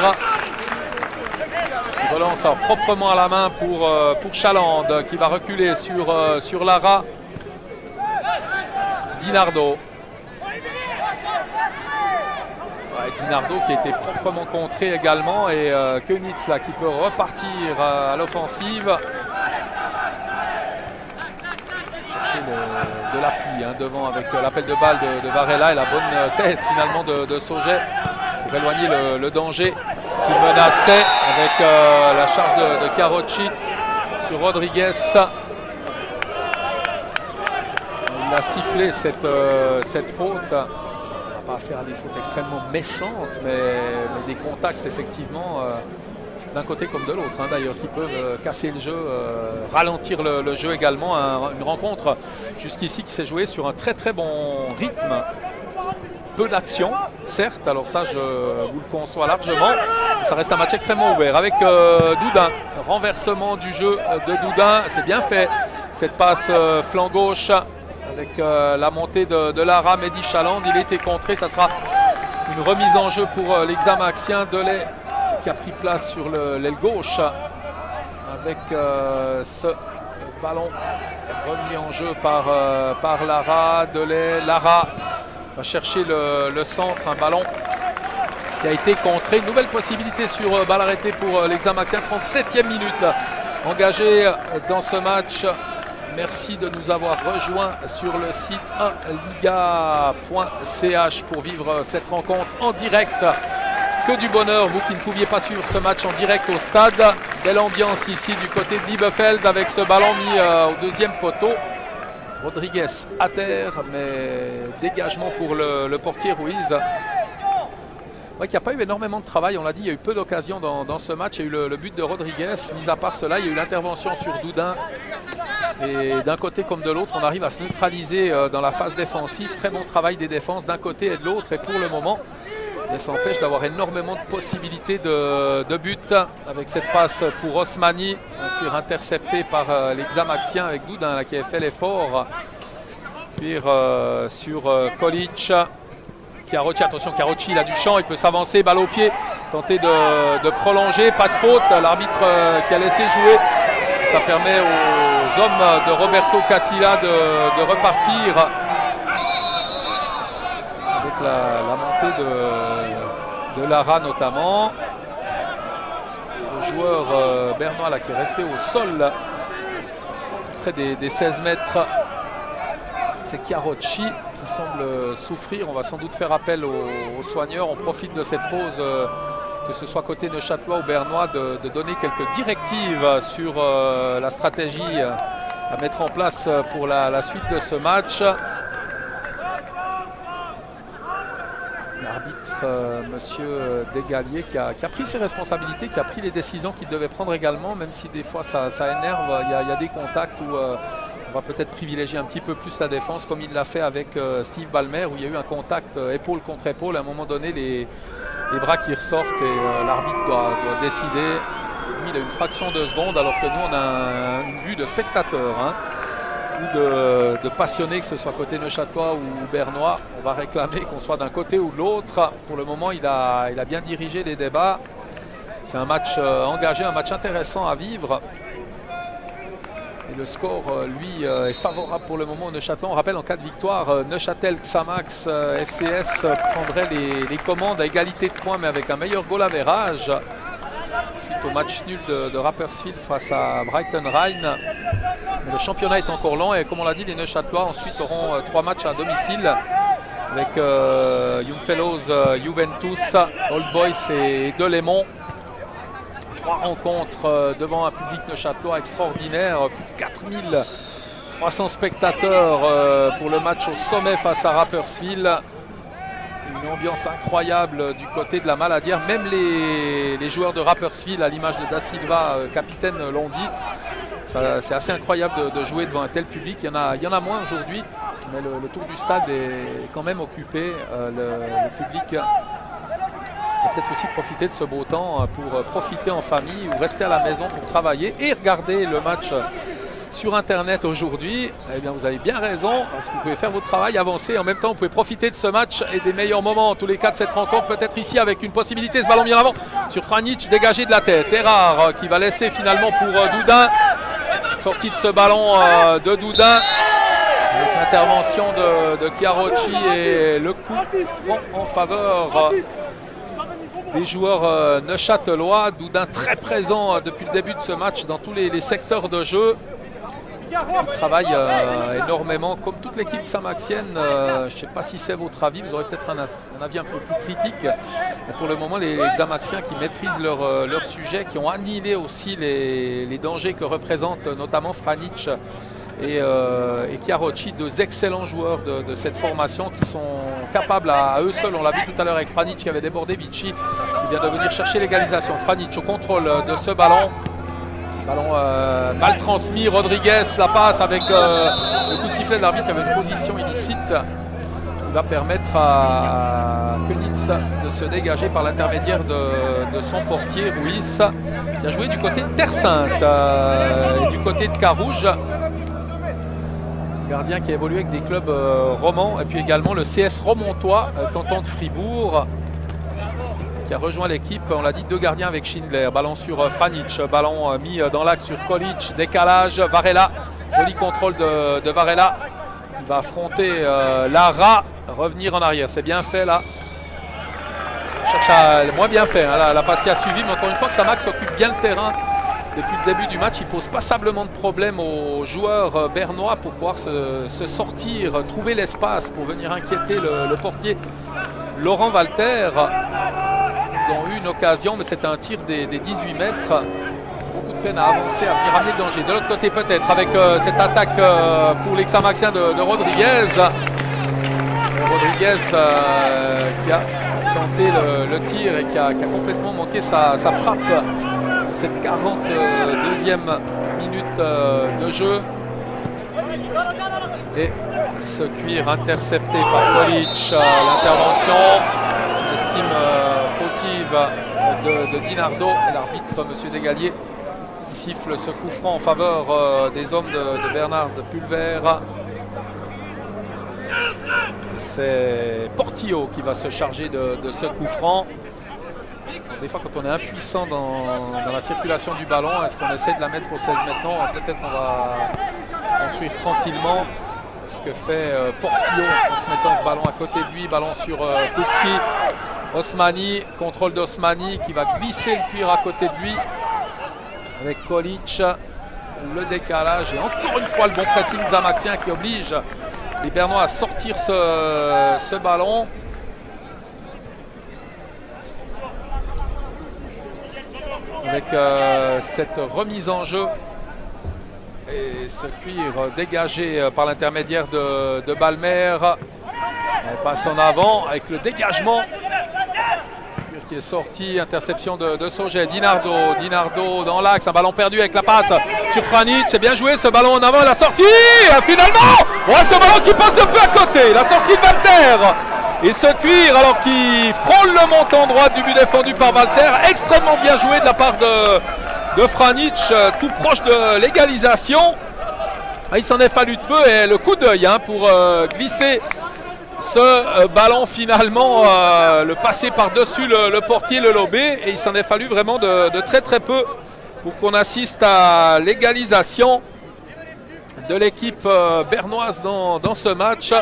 Il relance proprement à la main pour Chalande qui va reculer sur Lara. Dinardo. Ouais, Dinardo qui a été proprement contré également et Könitz là qui peut repartir à l'offensive. Chercher de l'appui devant avec l'appel de balle de Varela et la bonne tête finalement de Sauget pour éloigner le danger qui menaçait avec la charge de Chiarocci sur Rodriguez. Il a sifflé cette faute. On ne va pas faire des fautes extrêmement méchantes, mais des contacts effectivement d'un côté comme de l'autre d'ailleurs qui peuvent casser le jeu, ralentir le jeu également. Une rencontre jusqu'ici qui s'est jouée sur un très très bon rythme. Peu d'action, certes, alors ça je vous le conçois largement. Ça reste un match extrêmement ouvert avec Doudin. Renversement du jeu de Doudin, c'est bien fait. Cette passe flanc gauche avec la montée de Lara, Mehdi Chalande. Il a été contré, ça sera une remise en jeu pour les Xamaxiens. Delay qui a pris place sur l'aile gauche avec ce ballon remis en jeu par Lara. Delay, Lara va chercher le centre, un ballon qui a été contré. Une nouvelle possibilité sur balle arrêtée pour les Xamaxiens. 37e minute engagée dans ce match. Merci de nous avoir rejoints sur le site 1liga.ch pour vivre cette rencontre en direct que du bonheur, vous qui ne pouviez pas suivre ce match en direct au stade. Belle ambiance ici du côté de Liebefeld avec ce ballon mis au deuxième poteau. Rodriguez à terre, mais dégagement pour le portier Ruiz. Ouais, il n'y a pas eu énormément de travail, on l'a dit, il y a eu peu d'occasions dans ce match. Il y a eu le but de Rodriguez, mis à part cela, il y a eu l'intervention sur Doudin. Et d'un côté comme de l'autre, on arrive à se neutraliser dans la phase défensive. Très bon travail des défenses d'un côté et de l'autre. Et pour le moment, ça empêche d'avoir énormément de possibilités de but. Avec cette passe pour Osmani, un tir intercepté par les Xamaxiens avec Doudin là, qui a fait l'effort. Puis sur Kolic. Chiarocci, attention, Chiarocci, il a du champ, il peut s'avancer, balle au pied, tenter de prolonger, pas de faute. L'arbitre qui a laissé jouer, ça permet aux hommes de Roberto Catilla de repartir avec la montée de Lara notamment. Et le joueur bernois là, qui est resté au sol près des 16 mètres, c'est Chiarocci qui semble souffrir. On va sans doute faire appel aux soigneurs. On profite de cette pause, que ce soit côté neuchâtelois ou bernois, de donner quelques directives sur la stratégie à mettre en place pour la suite de ce match. L'arbitre, monsieur Desgaliers, qui a pris ses responsabilités, qui a pris les décisions qu'il devait prendre également, même si des fois ça énerve. Il y a des contacts où on va peut-être privilégier un petit peu plus la défense, comme il l'a fait avec Steve Ballmer, où il y a eu un contact épaule contre épaule. À un moment donné, les bras qui ressortent et l'arbitre doit décider. Lui, il a une fraction de seconde, alors que nous, on a une vue de spectateur, hein, ou de passionnés, que ce soit côté neuchâtelois ou bernois. On va réclamer qu'on soit d'un côté ou de l'autre. Pour le moment, il a bien dirigé les débats. C'est un match engagé, un match intéressant à vivre. Et le score, lui, est favorable pour le moment au Neuchâtel. On rappelle, en cas de victoire, Neuchâtel, Xamax, FCS prendrait les commandes à égalité de points, mais avec un meilleur goal average. Suite au match nul de Rapperswil face à Brighton Rhine. Mais le championnat est encore long et comme on l'a dit, les Neuchâtelois ensuite auront 3 matchs à domicile avec Youngfellows, Juventus, Old Boys et Delémont. 3 rencontres devant un public neuchâtelois extraordinaire, plus de 4300 spectateurs pour le match au sommet face à Rapperswil. Une ambiance incroyable du côté de la Maladière. Même les joueurs de Rapperswil, à l'image de Da Silva, capitaine, l'ont dit. C'est assez incroyable de jouer devant un tel public. Il y en a moins aujourd'hui, mais le tour du stade est quand même occupé. Le public va peut-être aussi profiter de ce beau temps pour profiter en famille ou rester à la maison pour travailler et regarder le match sur internet aujourd'hui. Eh bien, vous avez bien raison, parce que vous pouvez faire votre travail, avancer, en même temps vous pouvez profiter de ce match et des meilleurs moments en tous les cas de cette rencontre, peut-être ici avec une possibilité, ce ballon mis en avant sur Franic, dégagé de la tête. Errard qui va laisser finalement pour Doudin. Sortie de ce ballon de Doudin avec l'intervention de Chiarocci et le coup franc en faveur des joueurs neuchâtelois. Doudin très présent depuis le début de ce match dans tous les secteurs de jeu. Il travaille énormément, comme toute l'équipe xamaxienne. Je ne sais pas si c'est votre avis, vous aurez peut-être un avis un peu plus critique. Mais pour le moment, les Xamaxiens qui maîtrisent leur sujet, qui ont annihilé aussi les dangers que représentent notamment Franic et Chiarocci, deux excellents joueurs de cette formation qui sont capables à eux seuls, on l'a vu tout à l'heure avec Franic qui avait débordé Vichy, il vient de venir chercher l'égalisation. Franic au contrôle de ce ballon. Ballon mal transmis, Rodriguez la passe avec le coup de sifflet de l'arbitre. Il y avait une position illicite qui va permettre à Könitz de se dégager par l'intermédiaire de son portier Ruiz, qui a joué du côté de Terre Sainte et du côté de Carouge. Gardien qui a évolué avec des clubs romans et puis également le CS Romontois, canton de Fribourg, qui a rejoint l'équipe. On l'a dit, 2 gardiens avec Schindler. Ballon sur Franic, ballon mis dans l'axe sur Kolic, décalage, Varela, joli contrôle de Varela qui va affronter Lara, revenir en arrière. C'est bien fait là. On cherche moins bien fait hein, la passe qui a suivi, mais encore une fois que Xamax occupe bien le terrain depuis le début du match. Il pose passablement de problèmes aux joueurs bernois pour pouvoir se sortir, trouver l'espace pour venir inquiéter le portier Laurent Walter. Ils ont eu une occasion, mais c'était un tir des 18 mètres. Beaucoup de peine à avancer, à venir ramener le danger. De l'autre côté peut-être, avec cette attaque pour les Xamaxiens de Rodriguez. Rodriguez qui a tenté le tir et qui a complètement manqué sa frappe. Cette 42e minute de jeu. Et ce cuir intercepté par Kolic, l'intervention, j'estime fautive de Dinardo et l'arbitre, M. Desgalliers, qui siffle ce coup franc en faveur des hommes de Bernard de Pulvert. C'est Portillo qui va se charger de ce coup franc. Des fois, quand on est impuissant dans la circulation du ballon, est-ce qu'on essaie de la mettre au 16 maintenant? Peut-être on va construire tranquillement ce que fait Portillo en se mettant ce ballon à côté de lui. Ballon sur Kupski. Osmani, contrôle d'Osmani qui va glisser le cuir à côté de lui. Avec Kolic, le décalage et encore une fois le bon pressing xamaxien qui oblige les Bernois à sortir ce ballon. Avec cette remise en jeu et ce cuir dégagé par l'intermédiaire de Balmer. Elle passe en avant avec le dégagement. Cuir qui est sorti, interception de Sauget. Dinardo dans l'axe, un ballon perdu avec la passe sur Franic. C'est bien joué ce ballon en avant, la sortie. Finalement, ouais, ce ballon qui passe de peu à côté. La sortie de Walter. Et ce cuir, alors qu'il frôle le montant droit du but défendu par Walter, extrêmement bien joué de la part de Franic, tout proche de l'égalisation. Il s'en est fallu de peu et le coup d'œil pour glisser ce ballon finalement, le passer par-dessus le portier, le lober. Et il s'en est fallu vraiment de très très peu pour qu'on assiste à l'égalisation de l'équipe bernoise dans ce match.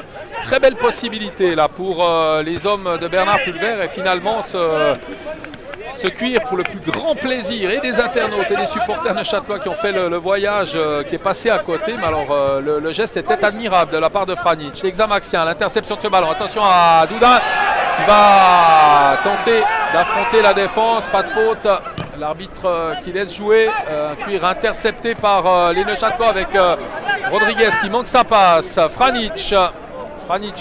Très belle possibilité là pour les hommes de Bernard Pulvert et finalement ce cuir pour le plus grand plaisir et des internautes et des supporters neuchâtelois qui ont fait le voyage qui est passé à côté. Mais alors le geste était admirable de la part de Franic. Les Xamaxiens, l'interception de ce ballon. Attention à Doudin qui va tenter d'affronter la défense. Pas de faute. L'arbitre qui laisse jouer. Un cuir intercepté par les Neuchâtelois avec Rodriguez qui manque sa passe. Franic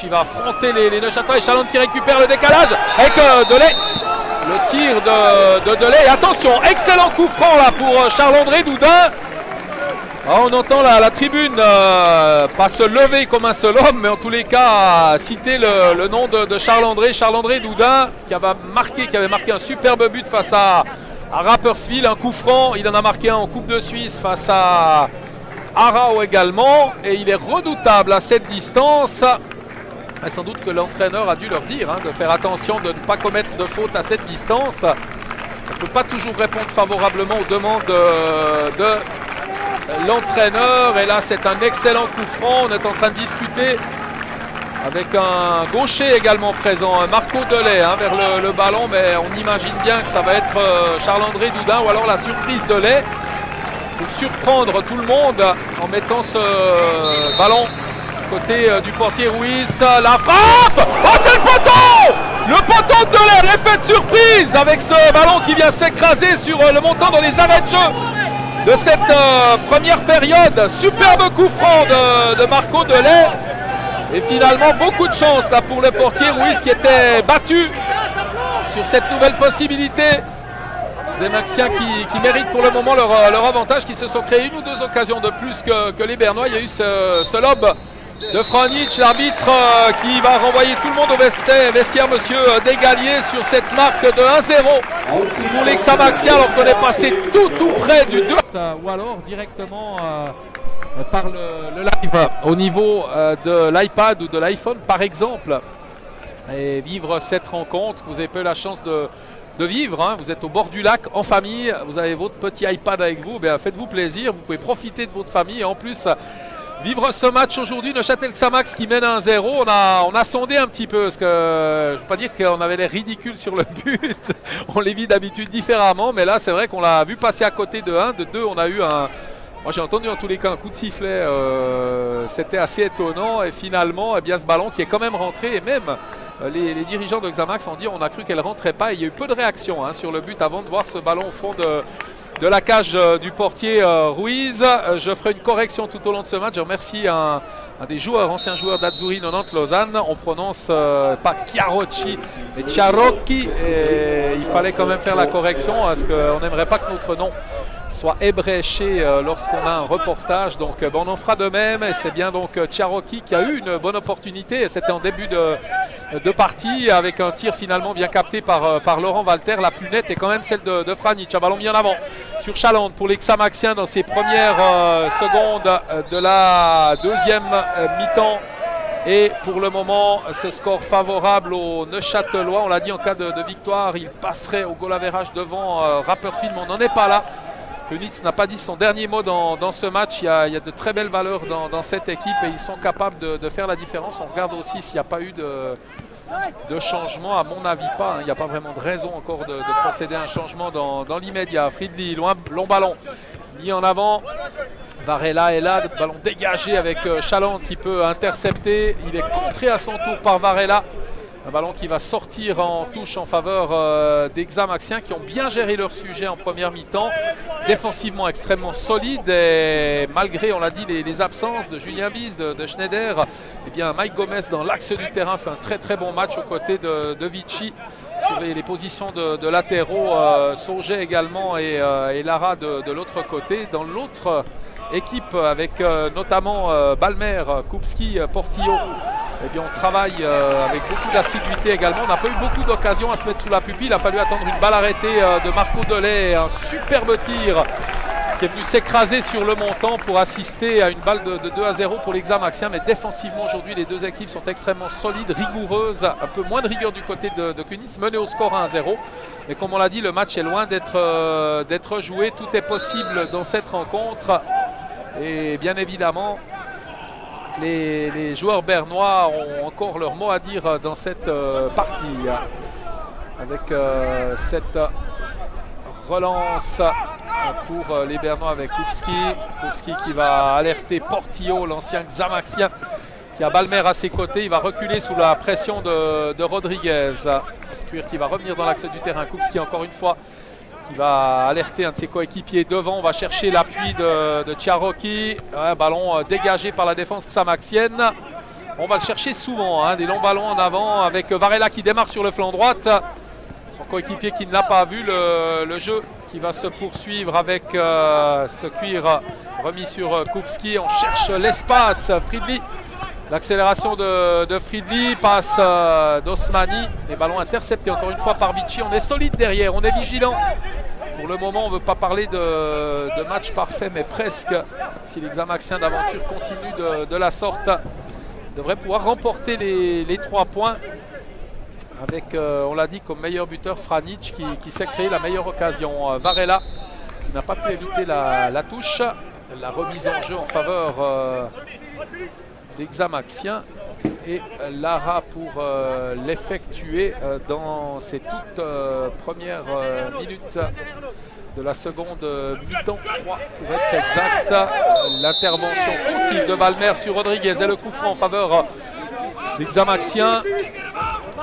il va affronter les Neuchâtelois et Chalandre qui récupère le décalage avec Delay. Le tir de Delay. Attention, excellent coup franc là pour Charles-André Doudin. On entend la tribune pas se lever comme un seul homme, mais en tous les cas citer le nom de Charles-André Doudin qui avait marqué un superbe but face à Rapperswil, un coup franc. Il en a marqué un en Coupe de Suisse face à Arau également, et il est redoutable à cette distance. Et sans doute que l'entraîneur a dû leur dire de faire attention de ne pas commettre de faute à cette distance. On ne peut pas toujours répondre favorablement aux demandes de l'entraîneur. Et là, c'est un excellent coup franc. On est en train de discuter avec un gaucher également présent, Marco Delay vers le ballon. Mais on imagine bien que ça va être Charles-André Doudin ou alors la surprise Delay pour surprendre tout le monde en mettant ce ballon côté du portier Ruiz. La frappe. Oh, c'est le poteau. Le poteau de Delay, l'effet de surprise avec ce ballon qui vient s'écraser sur le montant dans les arrêts de jeu de cette première période. Superbe coup franc de Marco Delay. Et finalement, beaucoup de chance là pour le portier Ruiz qui était battu sur cette nouvelle possibilité. Les Maxiens qui méritent pour le moment leur avantage, qui se sont créés une ou deux occasions de plus que les Bernois. Il y a eu ce lob de Franic, l'arbitre qui va renvoyer tout le monde au vestiaire, monsieur Desgalliers, sur cette marque de 1-0 pour les Xamaxiens, alors qu'on est passé tout près du 2. Ou alors directement par le live au niveau de l'iPad ou de l'iPhone par exemple, et vivre cette rencontre. Vous avez pas eu la chance de vivre, vous êtes au bord du lac en famille, vous avez votre petit iPad avec vous, faites-vous plaisir, vous pouvez profiter de votre famille et en plus vivre ce match aujourd'hui. Neuchâtel-Xamax qui mène 1-0, on a sondé un petit peu, parce que je ne veux pas dire qu'on avait l'air ridicule sur le but, on les vit d'habitude différemment, mais là c'est vrai qu'on l'a vu passer à côté de 1, de 2 on a eu un Moi j'ai entendu en tous les cas un coup de sifflet, c'était assez étonnant et finalement eh bien, ce ballon qui est quand même rentré et même les dirigeants de Xamax ont dit on a cru qu'elle ne rentrait pas et il y a eu peu de réactions sur le but avant de voir ce ballon au fond de la cage du portier Ruiz. Je ferai une correction tout au long de ce match. Je remercie un des joueurs, anciens joueurs d'Azzurri 90 Lausanne. On prononce pas Chiarocchi mais Chiarocchi et il fallait quand même faire la correction parce qu'on n'aimerait pas que notre nom soit ébréché lorsqu'on a un reportage. Donc on en fera de même et c'est bien donc Chiarocchi qui a eu une bonne opportunité et c'était en début de partie avec un tir finalement bien capté par Laurent Walter. La plus nette est quand même celle de Franic. Un ballon mis en avant sur Chalande pour les Xamaxiens dans ses premières secondes de la deuxième mi-temps. Et pour le moment, ce score favorable aux Neuchâtelois. On l'a dit, en cas de victoire, il passerait au goal average devant Rapperswil, mais on n'en est pas là. Kunitz n'a pas dit son dernier mot dans ce match. Il y a de très belles valeurs dans cette équipe et ils sont capables de faire la différence. On regarde aussi s'il n'y a pas eu de changement. À mon avis, pas. Il n'y a pas vraiment de raison encore de procéder à un changement dans l'immédiat. Friedli, long ballon, mis en avant. Varela est là, ballon dégagé avec Chalande qui peut intercepter. Il est contré à son tour par Varela. Un ballon qui va sortir en touche en faveur des Xamaxiens qui ont bien géré leur sujet en première mi-temps. Défensivement extrêmement solide et malgré, on l'a dit, les absences de Julien Bise, de Schneider, eh bien Mike Gomez dans l'axe du terrain fait un très très bon match aux côtés de Vichy. Sur les positions de latéraux, Sauget également et Lara de l'autre côté. Dans l'autre équipe avec notamment Balmer, Kupski, Portillo, eh bien, on travaille avec beaucoup d'assiduité également. On n'a pas eu beaucoup d'occasions à se mettre sous la pupille. Il a fallu attendre une balle arrêtée de Marco Delay, un superbe tir qui est venu s'écraser sur le montant pour assister à une balle de 2-0 pour les Xamaxiens. Mais défensivement, aujourd'hui, les deux équipes sont extrêmement solides, rigoureuses. Un peu moins de rigueur du côté de Kunitz, mené au score 1-0. Mais comme on l'a dit, le match est loin d'être joué. Tout est possible dans cette rencontre. Et bien évidemment, les joueurs bernois ont encore leur mot à dire dans cette partie. Avec cette relance pour les Bernois avec Kupski. Kupski qui va alerter Portillo, l'ancien Xamaxien, qui a Balmer à ses côtés. Il va reculer sous la pression de Rodriguez. Cuir qui va revenir dans l'axe du terrain. Kupski encore une fois qui va alerter un de ses coéquipiers devant. On va chercher l'appui de Chiarocchi. Un ballon dégagé par la défense xamaxienne. On va le chercher souvent, des longs ballons en avant avec Varela qui démarre sur le flanc droite. Son coéquipier qui ne l'a pas vu. Le jeu qui va se poursuivre avec ce cuir remis sur Kupski. On cherche l'espace. Friedli. L'accélération de Friedli passe d'Osmani. Les ballons interceptés encore une fois par Vichy. On est solide derrière, on est vigilant. Pour le moment, on ne veut pas parler de match parfait, mais presque. Si les Xamaxiens d'aventure continuent de la sorte, devraient pouvoir remporter les 3 points. Avec, on l'a dit, comme meilleur buteur Franic qui s'est créé la meilleure occasion. Varela qui n'a pas pu éviter la touche. La remise en jeu en faveur des Xamaxiens et Lara pour l'effectuer dans ces toutes premières minutes de la seconde mi-temps 3 pour être exact. L'intervention fautive de Balmer sur Rodriguez et le coup franc en faveur des Xamaxiens.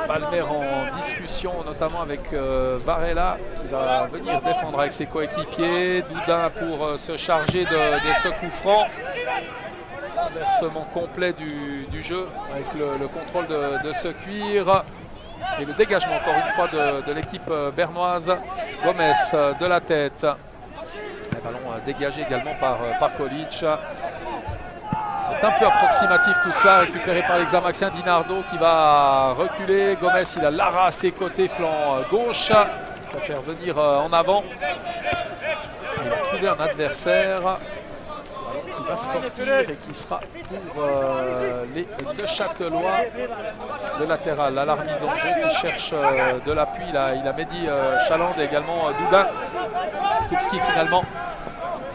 Balmer en discussion notamment avec Varela qui va venir défendre avec ses coéquipiers. Doudin pour se charger de ce coup franc. Renversement complet du jeu avec le contrôle de ce cuir et le dégagement encore une fois de l'équipe bernoise. Gomez de la tête. Le ballon dégagé également par Kolic. C'est un peu approximatif tout cela, récupéré par les Xamaxiens. Dinardo qui va reculer. Gomez, il a Lara à ses côtés, flanc gauche. Il va faire venir en avant. Il va trouver un adversaire qui va sortir et qui sera pour les Neuchâtelois. Le latéral à la remise en jeu qui cherche de l'appui. Il a Mehdi Chalande et également Doudin. Kupski finalement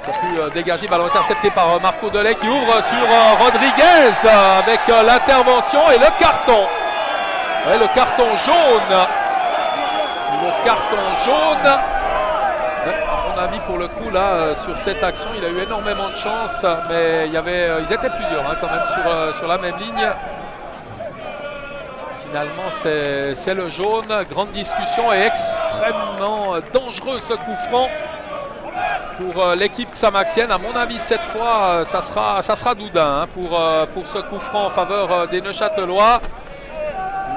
qui a pu dégager. Ballon intercepté par Marco Delay qui ouvre sur Rodriguez avec l'intervention et le carton. Ouais, le carton jaune. Le carton jaune. À mon mon avis, pour le coup, là, sur cette action, il a eu énormément de chance, mais ils étaient plusieurs quand même sur la même ligne. Finalement, c'est le jaune. Grande discussion et extrêmement dangereux ce coup franc pour l'équipe xamaxienne. À mon avis, cette fois, ça sera Doudin pour ce coup franc en faveur des Neuchâtelois.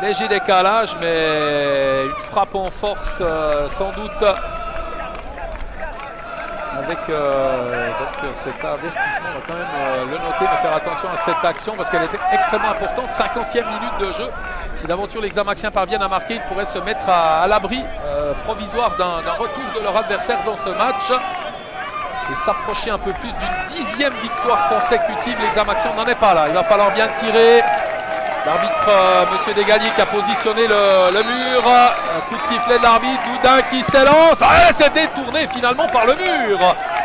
Léger décalage, mais une frappe en force sans doute. Avec donc cet avertissement, on va quand même le noter, mais faire attention à cette action parce qu'elle était extrêmement importante. 50e minute de jeu. Si d'aventure les Xamaxiens parviennent à marquer, ils pourraient se mettre à l'abri provisoire d'un retour de leur adversaire dans ce match et s'approcher un peu plus d'une 10e victoire consécutive. Les Xamaxiens n'en est pas là. Il va falloir bien tirer. L'arbitre, Monsieur Desgaliers, qui a positionné le mur. Un coup de sifflet de l'arbitre. Doudin qui s'élance. C'est détourné finalement par le mur.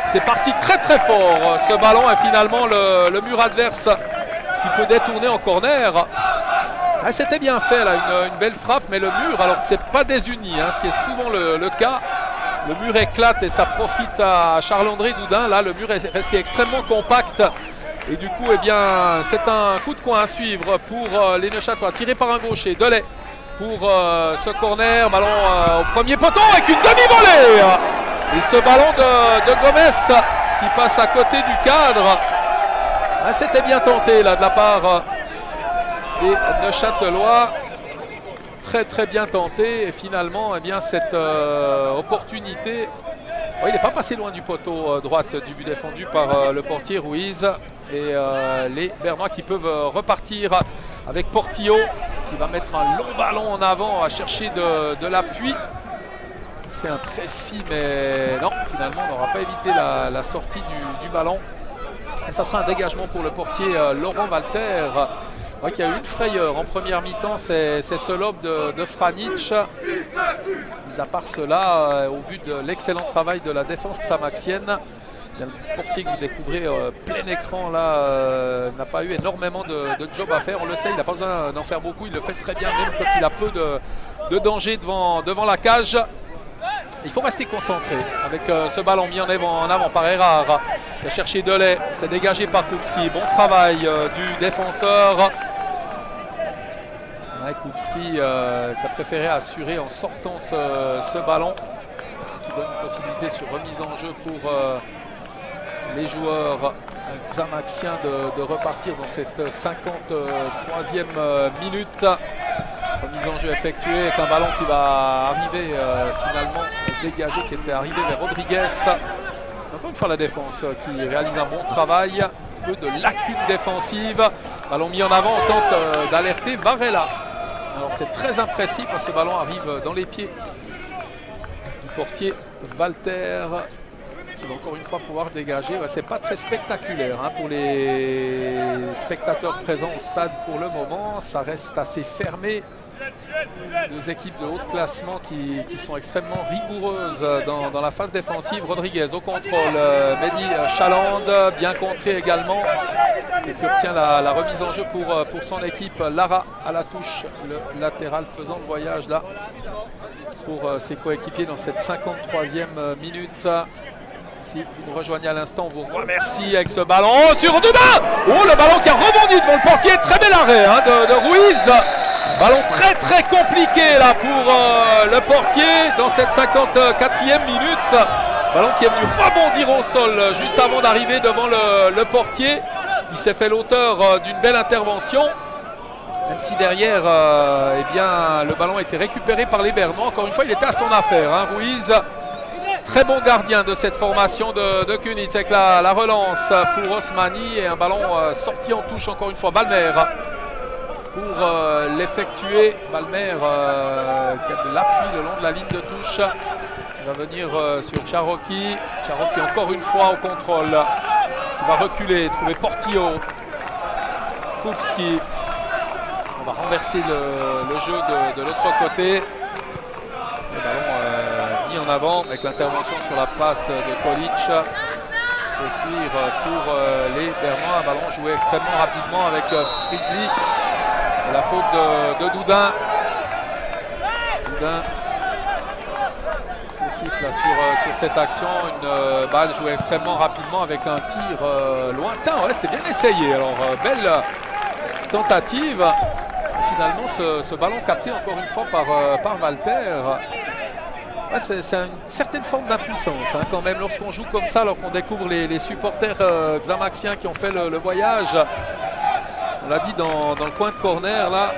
C'est parti très très fort ce ballon et finalement le mur adverse qui peut détourner en corner. C'était bien fait là, une belle frappe, mais le mur, alors c'est pas désuni, ce qui est souvent le cas. Le mur éclate et ça profite à Charles-André Doudin. Là, le mur est resté extrêmement compact. Et du coup, c'est un coup de coin à suivre pour les Neuchâtelois. Tiré par un gaucher, Delay pour ce corner. Ballon au premier poteau avec une demi-volée. Et ce ballon de Gomez qui passe à côté du cadre. C'était bien tenté là de la part des Neuchâtelois. Très très bien tenté. Et finalement, cette opportunité... il n'est pas passé loin du poteau droite du but défendu par le portier Ruiz. Et les Bernois qui peuvent repartir avec Portillo qui va mettre un long ballon en avant à chercher de l'appui. C'est imprécis, mais non, finalement on n'aura pas évité la sortie du ballon. Et ça sera un dégagement pour le portier Laurent Walter. Qu'il y a eu une frayeur en première mi-temps, c'est ce lob de Franic. Mis à part cela, au vu de l'excellent travail de la défense xamaxienne, le portier que vous découvrez plein écran là n'a pas eu énormément de job à faire. On le sait, il n'a pas besoin d'en faire beaucoup, il le fait très bien même quand il a peu de danger devant la cage. Il faut rester concentré avec ce ballon mis en avant par Erard qui a cherché Delay, c'est dégagé par Kupski. Bon travail du défenseur. Kupski qui a préféré assurer en sortant ce ballon qui donne une possibilité sur remise en jeu pour les joueurs xamaxiens de repartir dans cette 53e minute. Remise en jeu effectuée est un ballon qui va arriver finalement dégagé, qui était arrivé vers Rodriguez. Encore une fois la défense qui réalise un bon travail. Un peu de lacunes défensives. Ballon mis en avant, on tente d'alerter Varela. Alors c'est très imprécis parce que ce ballon arrive dans les pieds du portier Walter qui va encore une fois pouvoir dégager. C'est pas très spectaculaire pour les spectateurs présents au stade pour le moment. Ça reste assez fermé. Deux équipes de haut classement qui sont extrêmement rigoureuses dans la phase défensive. Rodriguez au contrôle, Mehdi Chaland bien contré également et qui obtient la remise en jeu pour son équipe. Lara à la touche, le latéral faisant le voyage là pour ses coéquipiers dans cette 53e minute. Si vous nous rejoignez à l'instant, on vous remercie avec ce ballon sur Doudin. Le ballon qui a rebondi devant le portier, très bel arrêt de Ruiz. Ballon très très compliqué là pour le portier dans cette 54e minute. Ballon qui est venu rebondir au sol juste avant d'arriver devant le portier qui s'est fait l'auteur d'une belle intervention. Même si derrière le ballon a été récupéré par les Bernois. Encore une fois il était à son affaire. Ruiz, très bon gardien de cette formation de Kunitz avec la relance pour Osmani et un ballon sorti en touche encore une fois. Balmer pour l'effectuer. Balmer qui a de l'appui le long de la ligne de touche qui va venir sur Charoki. Charoki encore une fois au contrôle qui va reculer, trouver Portillo. Kupski. Est-ce qu'on va renverser le jeu de l'autre côté? Le ballon mis en avant avec l'intervention sur la passe de Kolic. Et puis pour les Bernois, un ballon joué extrêmement rapidement avec Fridli. La faute de Doudin. Doudin, défensif là, sur cette action. Une balle jouée extrêmement rapidement avec un tir lointain. Ouais, c'était bien essayé. Alors, belle tentative. Finalement, ce ballon capté encore une fois par Walter. Ouais, c'est une certaine forme d'impuissance quand même lorsqu'on joue comme ça, alors qu'on découvre les supporters xamaxiens qui ont fait le voyage. On l'a dit dans le coin de corner là,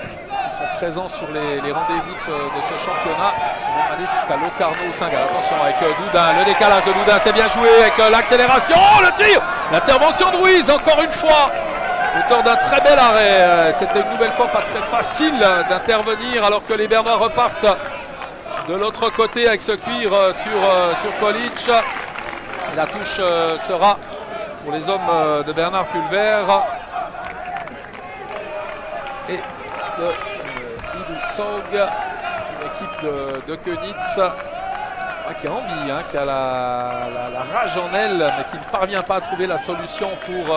qui sont présents sur les rendez-vous de ce championnat. Ils sont même allés jusqu'à Locarno au Saint-Gall. Attention avec Doudin, le décalage de Doudin, c'est bien joué avec l'accélération, le tir, l'intervention de Ruiz encore une fois. Auteur d'un très bel arrêt. C'était une nouvelle fois pas très facile d'intervenir alors que les Bernois repartent de l'autre côté avec ce cuir sur Kolic. La touche sera pour les hommes de Bernard Pulver et de Idoutsog, une équipe de Könitz qui a envie, qui a la rage en elle, mais qui ne parvient pas à trouver la solution pour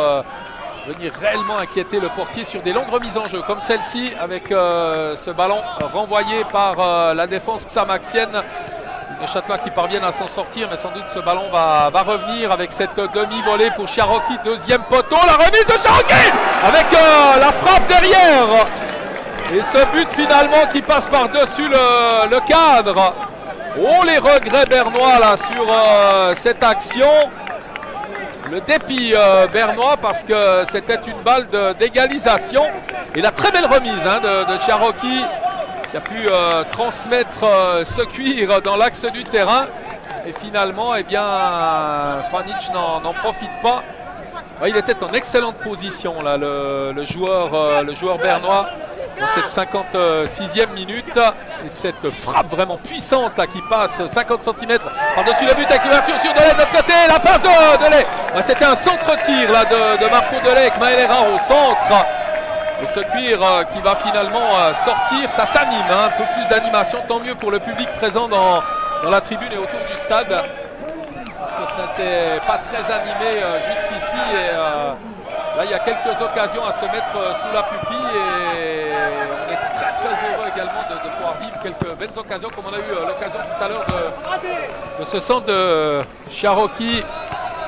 venir réellement inquiéter le portier sur des longues remises en jeu comme celle-ci avec ce ballon renvoyé par la défense xamaxienne. Les Châtelois qui parviennent à s'en sortir, mais sans doute ce ballon va revenir avec cette demi-volée pour Chiaroki, deuxième poteau, la remise de Chiaroki avec la frappe derrière et ce but finalement qui passe par-dessus le cadre. Oh, les regrets bernois là sur cette action. Le dépit bernois parce que c'était une balle d'égalisation et la très belle remise de Chiaroki qui a pu transmettre ce cuir dans l'axe du terrain et finalement Franic n'en profite pas. Il était en excellente position là, le joueur bernois dans cette 56e minute et cette frappe vraiment puissante là, qui passe 50 cm par-dessus le but avec l'ouverture sur Delay de l'autre côté, la passe de Delay. C'était un centre-tir là, de Marco Delay avec Maël Erard au centre. Et ce cuir qui va finalement sortir, ça s'anime, un peu plus d'animation, tant mieux pour le public présent dans la tribune et autour du stade. Parce que ce n'était pas très animé jusqu'ici. Et là, il y a quelques occasions à se mettre sous la pupille. Et on est très très heureux également de pouvoir vivre quelques belles occasions, comme on a eu l'occasion tout à l'heure de ce centre de Chiaroki.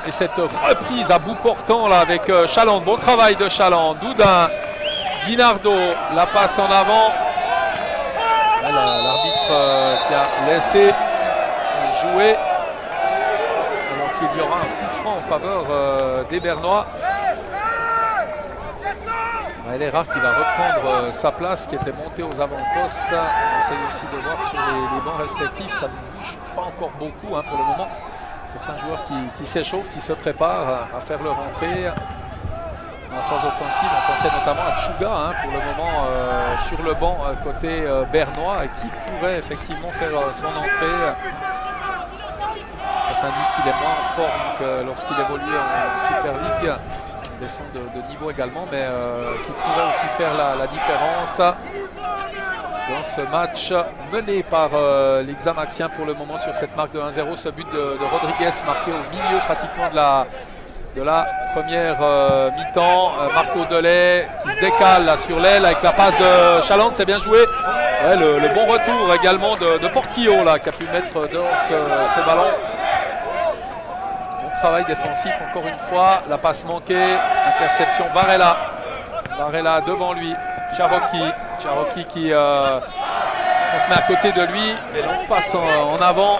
Et cette reprise à bout portant là, avec Chaland. Bon travail de Chaland. Doudin. Dinardo, la passe en avant. L'arbitre qui a laissé jouer alors qu'il y aura un coup franc en faveur des Bernois. Maël Erard qui va reprendre sa place, qui était montée aux avant-postes. On essaye aussi de voir sur les bancs respectifs, ça ne bouge pas encore beaucoup pour le moment. Certains joueurs qui s'échauffent, qui se préparent à faire leur entrée. En phase offensive, on pensait notamment à Tchouga pour le moment sur le banc côté bernois qui pourrait effectivement faire son entrée. Certains disent qu'il est moins en forme que lorsqu'il évoluait en Super League. Il descend de niveau également, mais qui pourrait aussi faire la différence dans ce match mené par les Xamaxiens pour le moment sur cette marque de 1-0. Ce but de Rodriguez marqué au milieu pratiquement de la première mi-temps. Marco Delay qui se décale là, sur l'aile avec la passe de Chaland, c'est bien joué. Ouais, le bon retour également de Portillo là, qui a pu mettre dehors ce ballon. Bon travail défensif encore une fois. La passe manquée, interception Varela. Varela devant lui. Chiaroki qui se met à côté de lui. Et l'on passe en avant.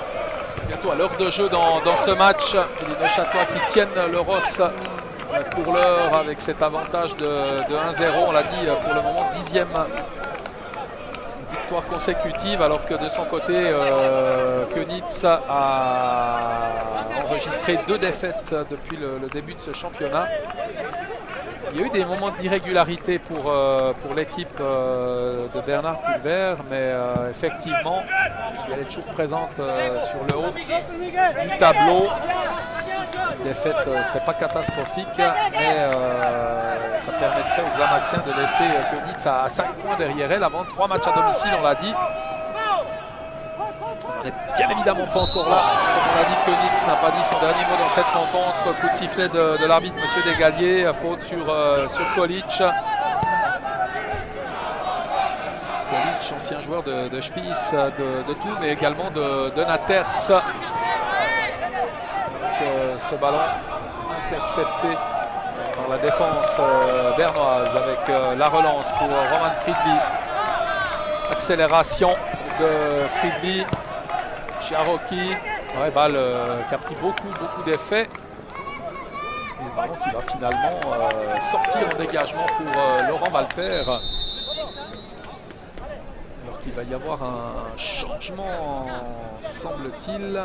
Bientôt à l'heure de jeu dans ce match. Et les Neuchâtelois qui tiennent le Ross pour l'heure avec cet avantage de 1-0. On l'a dit pour le moment 10e victoire consécutive, alors que de son côté Könitz a enregistré 2 défaites depuis le début de ce championnat. Il y a eu des moments d'irrégularité pour l'équipe de Bernard Pulver, mais effectivement, elle est toujours présente sur le haut du tableau. Une défaite ne serait pas catastrophique, mais ça permettrait aux Xamaxiens de laisser Könitz à 5 points derrière elle avant 3 matchs à domicile, on l'a dit. On n'est bien évidemment pas encore là. Comme on l'a dit, Könitz n'a pas dit son dernier mot dans cette rencontre. Coup de sifflet de l'arbitre, M. Desgalliers, faute sur Kolic. Kolic Litch, ancien joueur de Spies, de Thun et également de Naters. Avec ce ballon intercepté par la défense bernoise avec la relance pour Roman Fridli. Accélération de Fridli. Chiaroki, ouais, balle qui a pris beaucoup d'effets. Et le ballon qui va finalement sortir en dégagement pour Laurent Walter. Alors qu'il va y avoir un changement, semble-t-il.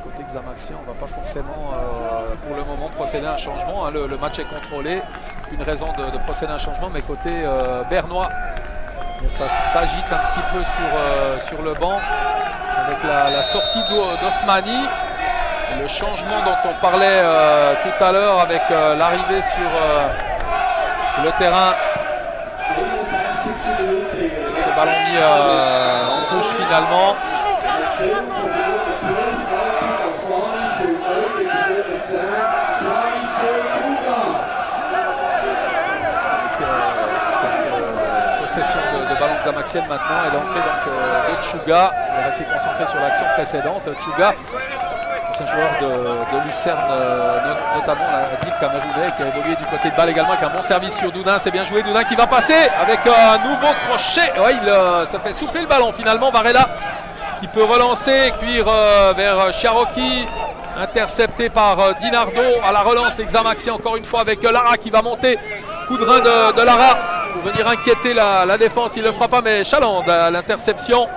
Côté Xamaxien, on ne va pas forcément pour le moment procéder à un changement. Hein. Le match est contrôlé, une raison de procéder à un changement, mais côté bernois, ça s'agite un petit peu sur le banc avec la sortie d'Osmani. Le changement dont on parlait tout à l'heure avec l'arrivée sur le terrain. Avec ce ballon mis en touche finalement. Possession de ballon xamaxienne maintenant et l'entrée donc de Tchouga. Il est resté concentré sur l'action précédente. Tchouga, c'est un joueur de Lucerne, notamment la ville camerounais, qui a évolué du côté de balle également avec un bon service sur Doudin. C'est bien joué, Doudin qui va passer avec un nouveau crochet. Ouais, il se fait souffler le ballon finalement. Varela qui peut relancer, cuire vers Chiaroki. Intercepté par Dinardo à la relance. Les Xamaxiens encore une fois avec Lara qui va monter. Coup de rein de Lara pour venir inquiéter la défense. Il ne le fera pas, mais Chaland à l'interception.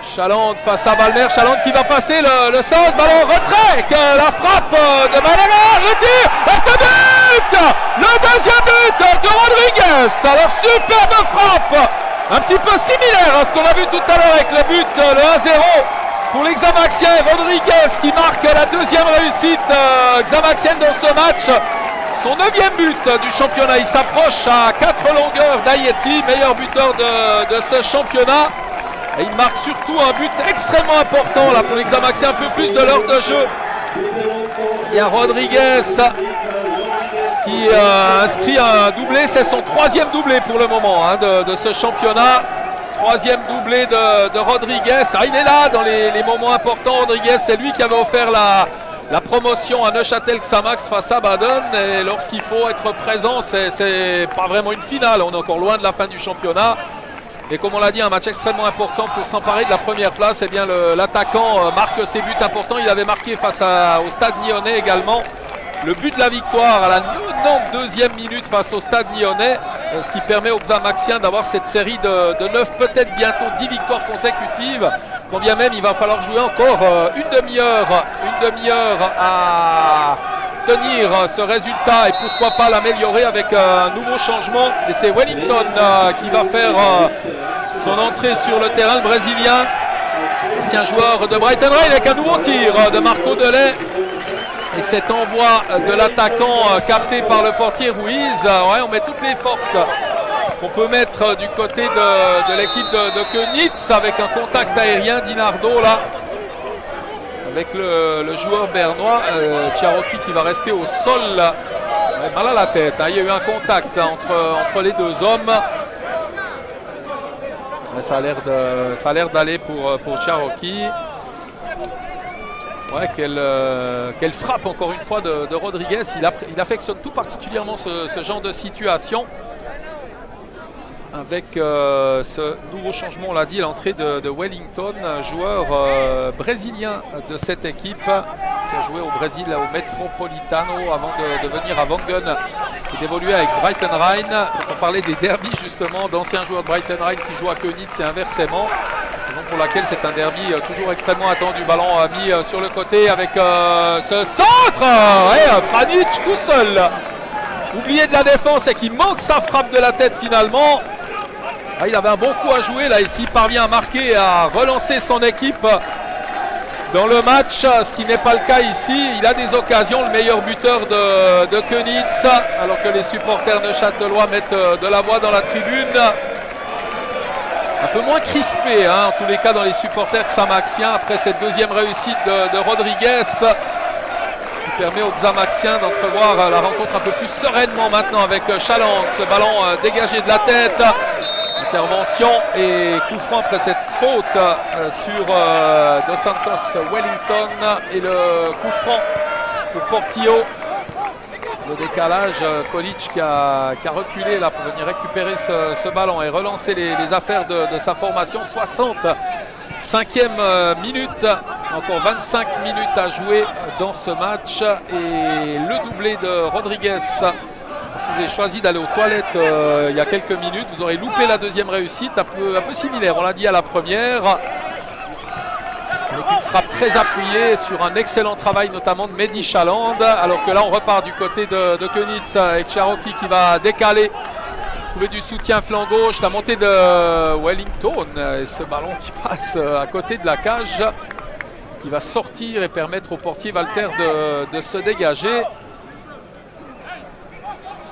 Chaland face à Balmer. Chaland qui va passer le centre. Ballon retrait. La frappe de Malala. Le tir. Reste but. Le deuxième but de Rodriguez. Alors superbe frappe. Un petit peu similaire à ce qu'on a vu tout à l'heure avec le but, le 1-0. Pour les Xamaxiens, Rodriguez qui marque la deuxième réussite xamaxienne dans ce match. Son 9e but du championnat. Il s'approche à 4 longueurs d'Ayeti, meilleur buteur de ce championnat. Et il marque surtout un but extrêmement important là, pour les Xamaxiens, un peu plus de l'heure de jeu. Il y a Rodriguez qui inscrit un doublé. C'est son 3e doublé pour le moment hein, de ce championnat. 3e doublé de Rodriguez. Ah, il est là dans les moments importants. Rodriguez, c'est lui qui avait offert la promotion à Neuchâtel Xamax face à Baden. Et lorsqu'il faut être présent, c'est pas vraiment une finale. On est encore loin de la fin du championnat. Et comme on l'a dit, un match extrêmement important pour s'emparer de la première place. Eh bien, l'attaquant marque ses buts importants. Il avait marqué face au Stade Nyonnais également. Le but de la victoire à la 92e minute face au Stade Nyonnais, ce qui permet aux Xamaxiens d'avoir cette série de 9, peut-être bientôt 10 victoires consécutives. Quand bien même il va falloir jouer encore une demi-heure à tenir ce résultat et pourquoi pas l'améliorer avec un nouveau changement. Et c'est Wellington qui va faire son entrée sur le terrain, le Brésilien. Ancien joueur de Brighton Rail avec un nouveau tir de Marco Delay. Et cet envoi de l'attaquant capté par le portier Ruiz, ouais, on met toutes les forces qu'on peut mettre du côté de l'équipe de Könitz avec un contact aérien Dinardo là. Avec le joueur bernois, Chiaroki qui va rester au sol. Il a mal à la tête, hein. Il y a eu un contact entre les deux hommes. Ouais, ça a l'air d'aller pour Chiaroki. Ouais, quelle frappe encore une fois de Rodriguez. Il affectionne tout particulièrement ce genre de situation. Avec ce nouveau changement, on l'a dit, l'entrée de Wellington, joueur brésilien de cette équipe, qui a joué au Brésil, au Metropolitano, avant de venir à Wangen et d'évoluer avec Brighton Rhein. On parlait des derbies justement, d'anciens joueurs de Brighton Rhein qui jouent à Könitz et inversement. Raison pour laquelle c'est un derby toujours extrêmement attendu. Ballon mis sur le côté avec ce centre. Franic tout seul. Oublié de la défense et qui manque sa frappe de la tête finalement. Ah, il avait un bon coup à jouer là. S'il parvient à marquer et à relancer son équipe dans le match, ce qui n'est pas le cas ici. Il a des occasions, le meilleur buteur de Könitz, alors que les supporters neuchâtelois mettent de la voix dans la tribune. Un peu moins crispé, hein, en tous les cas dans les supporters xamaxiens après cette deuxième réussite de Rodriguez, qui permet aux Xamaxiens d'entrevoir la rencontre un peu plus sereinement maintenant avec Chaland. Ce ballon dégagé de la tête, Intervention et coup franc après cette faute sur Dos Santos Wellington et le coup franc pour Portillo. Le décalage, Kolic qui a reculé là pour venir récupérer ce ballon et relancer les affaires de sa formation. 65e minute, encore 25 minutes à jouer dans ce match et le doublé de Rodriguez. Si vous avez choisi d'aller aux toilettes il y a quelques minutes, vous aurez loupé la deuxième réussite, un peu similaire, on l'a dit à la première. Avec une frappe très appuyée sur un excellent travail notamment de Mehdi Chaland. Alors que là on repart du côté de Koenitz avec Cherokee qui va décaler, trouver du soutien flanc gauche. La montée de Wellington et ce ballon qui passe à côté de la cage, qui va sortir et permettre au portier Walter de se dégager.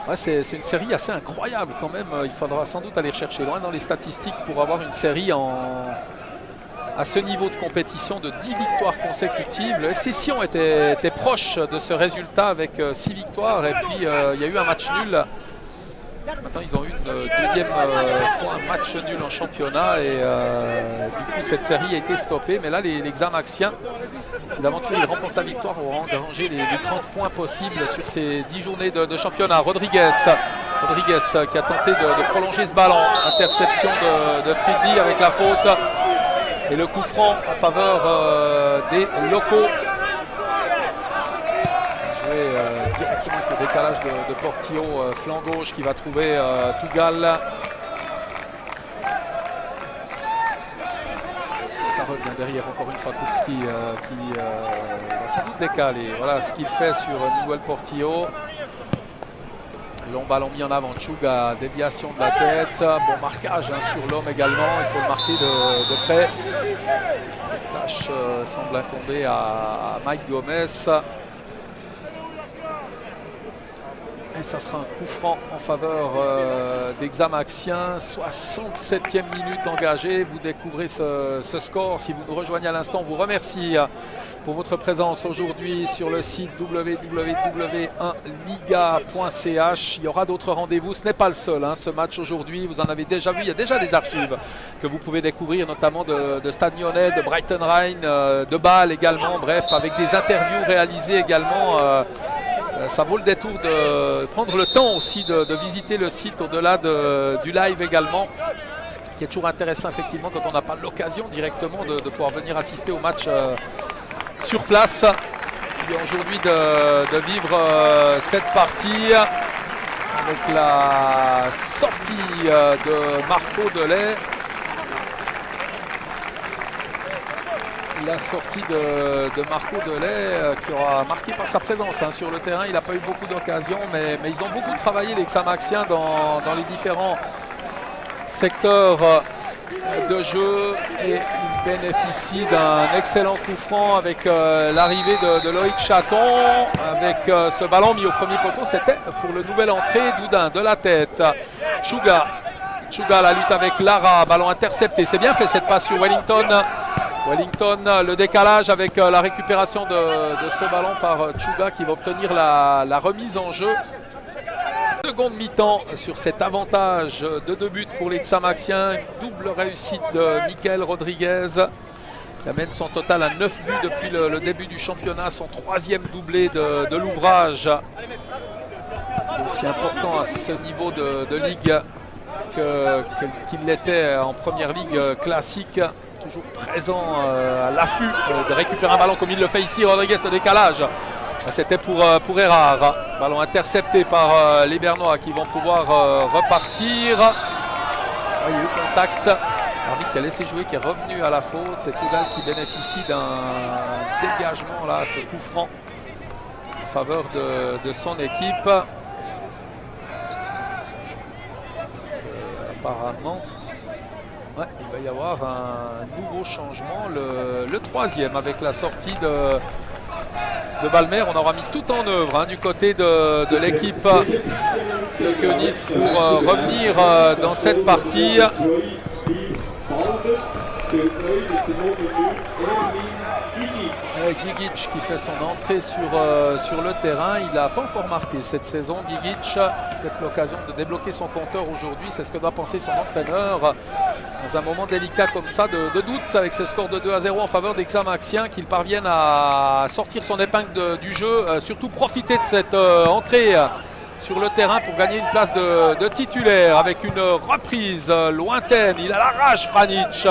Ouais, c'est une série assez incroyable quand même. Il faudra sans doute aller chercher loin dans les statistiques pour avoir une série à ce niveau de compétition de 10 victoires consécutives. Le FC Sion était proche de ce résultat avec 6 victoires et puis il y a eu un match nul. Maintenant ils ont eu une deuxième fois un match nul en championnat et du coup cette série a été stoppée. Mais là les Xamaxiens, si d'aventure ils remportent la victoire, auront engrangé les 30 points possibles sur ces 10 journées de championnat. Rodriguez qui a tenté de prolonger ce ballon. Interception de Friedli avec la faute. Et le coup franc en faveur des locaux. Joué directement avec le décalage de Portillo, flanc gauche qui va trouver Tougal. Ça revient derrière encore une fois Kupski qui va sans doute décaler. Voilà ce qu'il fait sur Miguel Portillo. Long ballon mis en avant, Chuga, déviation de la tête, bon marquage sur l'homme également, il faut le marquer de près. Cette tâche semble incomber à Mike Gomez. Et ça sera un coup franc en faveur des Xamaxiens. 67e minute engagée, vous découvrez ce score. Si vous nous rejoignez à l'instant, on vous remercie pour votre présence aujourd'hui sur le site www.liga.ch. Il y aura d'autres rendez-vous, ce n'est pas le seul. Ce match aujourd'hui, vous en avez déjà vu, il y a déjà des archives que vous pouvez découvrir, notamment de Stade Lyonnais, de Brighton Rhine, de Bâle également, bref, avec des interviews réalisées également. Ça vaut le détour de prendre le temps aussi de visiter le site au-delà du live également, qui est toujours intéressant effectivement quand on n'a pas l'occasion directement de pouvoir venir assister au match sur place. Et aujourd'hui de vivre cette partie avec la sortie de Marco Delay. La sortie de Marco Delay qui aura marqué par sa présence sur le terrain. Il n'a pas eu beaucoup d'occasions, mais ils ont beaucoup travaillé les Xamaxiens dans les différents secteurs de jeu et il bénéficie d'un excellent coup franc avec l'arrivée de Loïc Chaton avec ce ballon mis au premier poteau. C'était pour le nouvel entrée d'Oudin de la tête. Chuga, la lutte avec Lara, ballon intercepté. C'est bien fait cette passe sur Wellington, le décalage avec la récupération de ce ballon par Chuga qui va obtenir la remise en jeu. Seconde mi-temps sur cet avantage de 2 buts pour les Xamaxiens. Une double réussite de Michael Rodriguez qui amène son total à 9 buts depuis le début du championnat. Son 3e doublé de l'ouvrage. Aussi important à ce niveau de ligue qu'il l'était en première ligue classique. Toujours présent à l'affût de récupérer un ballon comme il le fait ici. Rodriguez, le décalage. C'était pour Erard. Ballon intercepté par les Bernois qui vont pouvoir repartir. Il y a eu contact. L'arbitre qui a laissé jouer, qui est revenu à la faute. Et Tougal qui bénéficie d'un dégagement, là, ce coup franc en faveur de son équipe. Apparemment, il va y avoir un nouveau changement, le 3e avec la sortie de Balmer. On aura mis tout en œuvre du côté de l'équipe de Koenitz pour revenir dans cette partie. Gigic qui fait son entrée sur le terrain. Il n'a pas encore marqué cette saison. Gigic, peut-être l'occasion de débloquer son compteur aujourd'hui. C'est ce que doit penser son entraîneur dans un moment délicat comme ça de doute, avec ce score de 2-0 en faveur des Xamaxiens, qu'il parvienne à sortir son épingle du jeu, surtout profiter de cette entrée sur le terrain pour gagner une place de titulaire avec une reprise lointaine. Il a la rage, Franic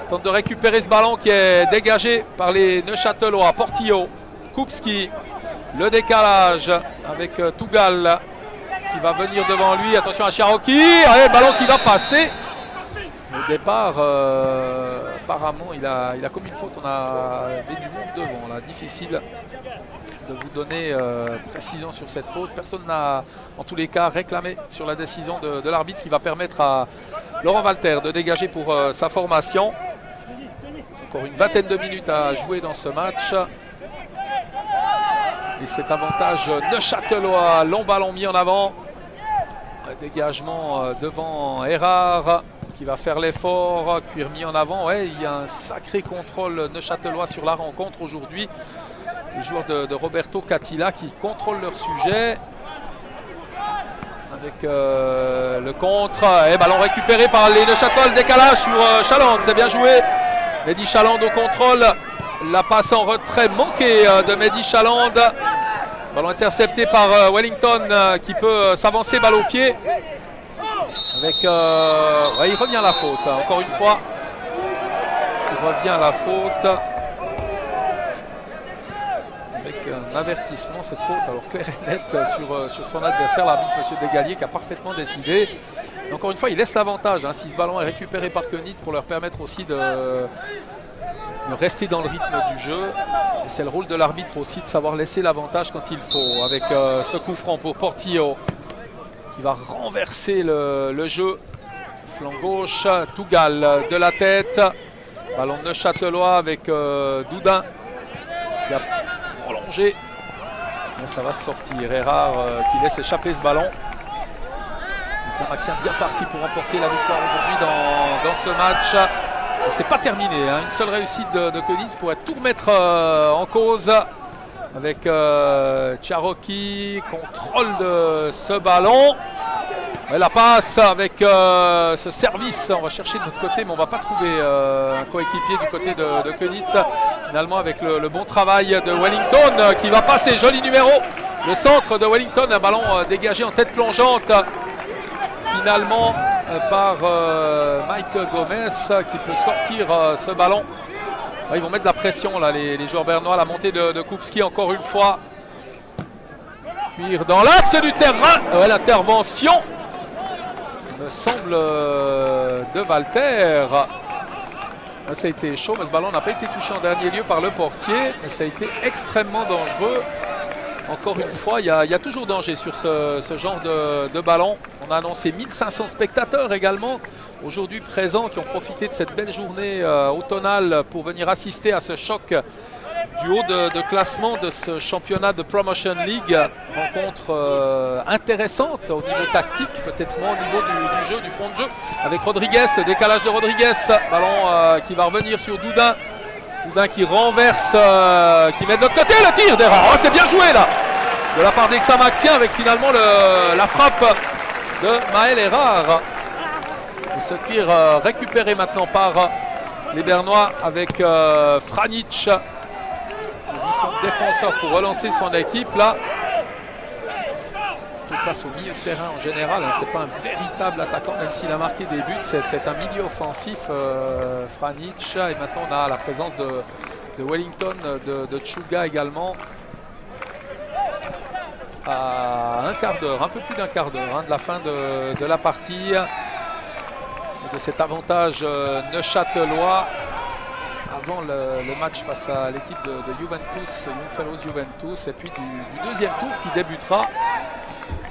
tente de récupérer ce ballon qui est dégagé par les Neuchâtelois. Portillo, Kupski, le décalage avec Tougal qui va venir devant lui. Attention à Cherokee, allez, ballon qui va passer. Au départ, apparemment, il a commis une faute. On avait du monde devant, là. Difficile de vous donner précision sur cette faute. Personne n'a, en tous les cas, réclamé sur la décision de l'arbitre, ce qui va permettre à Laurent Walter de dégager pour sa formation. Encore une vingtaine de minutes à jouer dans ce match. Et cet avantage neuchâtelois, long ballon mis en avant. Dégagement devant Erard qui va faire l'effort, cuir mis en avant. Ouais, il y a un sacré contrôle neuchâtelois sur la rencontre aujourd'hui. Les joueurs de Roberto Catilla qui contrôlent leur sujet. Avec le contre. Et ballon récupéré par les Neuchâtelois. Le décalage sur Chaland. C'est bien joué. Mehdi Chaland au contrôle. La passe en retrait manquée de Mehdi Chaland. Ballon intercepté par Wellington qui peut s'avancer balle au pied. Avec, ouais, il revient à la faute. Encore une fois. Il revient à la faute. Avec un avertissement, cette faute, alors claire et nette sur son adversaire, l'arbitre M. Desgalliers qui a parfaitement décidé. Et encore une fois, il laisse l'avantage, hein, si ce ballon est récupéré par Könitz pour leur permettre aussi de rester dans le rythme du jeu. Et c'est le rôle de l'arbitre aussi de savoir laisser l'avantage quand il faut. Avec ce coup franc pour Portillo qui va renverser le jeu. Flanc gauche, Tougal de la tête. Ballon neuchâtelois avec Doudin qui a prolongé. Et ça va se sortir. Erard qui laisse échapper ce ballon. Les Xamaxiens bien parti pour remporter la victoire aujourd'hui dans ce match. C'est pas terminé, hein. Une seule réussite de Könitz pourrait tout remettre en cause. Avec Cherokee, contrôle de ce ballon. Ouais, la passe avec ce service, on va chercher de l'autre côté, mais on ne va pas trouver un coéquipier du côté de Könitz. Finalement, avec le bon travail de Wellington qui va passer, joli numéro. Le centre de Wellington, un ballon dégagé en tête plongeante. Finalement, par Mike Gomez qui peut sortir ce ballon. Ouais, ils vont mettre de la pression, là, les joueurs bernois. La montée de Kupski, encore une fois. Cuir dans l'axe du terrain. L'intervention, me semble, de Walter. Ça a été chaud, mais ce ballon n'a pas été touché en dernier lieu par le portier. Mais ça a été extrêmement dangereux. Encore une fois, il y a toujours danger sur ce genre de ballon. On a annoncé 1500 spectateurs également aujourd'hui présents qui ont profité de cette belle journée automnale pour venir assister à ce choc du haut de classement de ce championnat de Promotion League. Rencontre intéressante au niveau tactique, peut-être moins au niveau du jeu, du fond de jeu. Avec Rodriguez, le décalage de Rodriguez. Ballon qui va revenir sur Doudin. Doudin qui renverse, qui met de l'autre côté, le tir d'Erard. Oh, c'est bien joué là, de la part des Xamaxiens, avec finalement la frappe de Maël Erard. Et ce tir récupéré maintenant par les Bernois avec Franic. Position de défenseur pour relancer son équipe là. Tout passe au milieu de terrain en général, hein. C'est pas un véritable attaquant, même s'il a marqué des buts. C'est un milieu offensif, Franic. Et maintenant on a la présence de Wellington, de Tchouga également. À un quart d'heure, un peu plus d'un quart d'heure, hein, de la fin de la partie. Et de cet avantage neuchâtelois avant le match face à l'équipe de Juventus, Young Fellows Juventus. Et puis du deuxième tour qui débutera.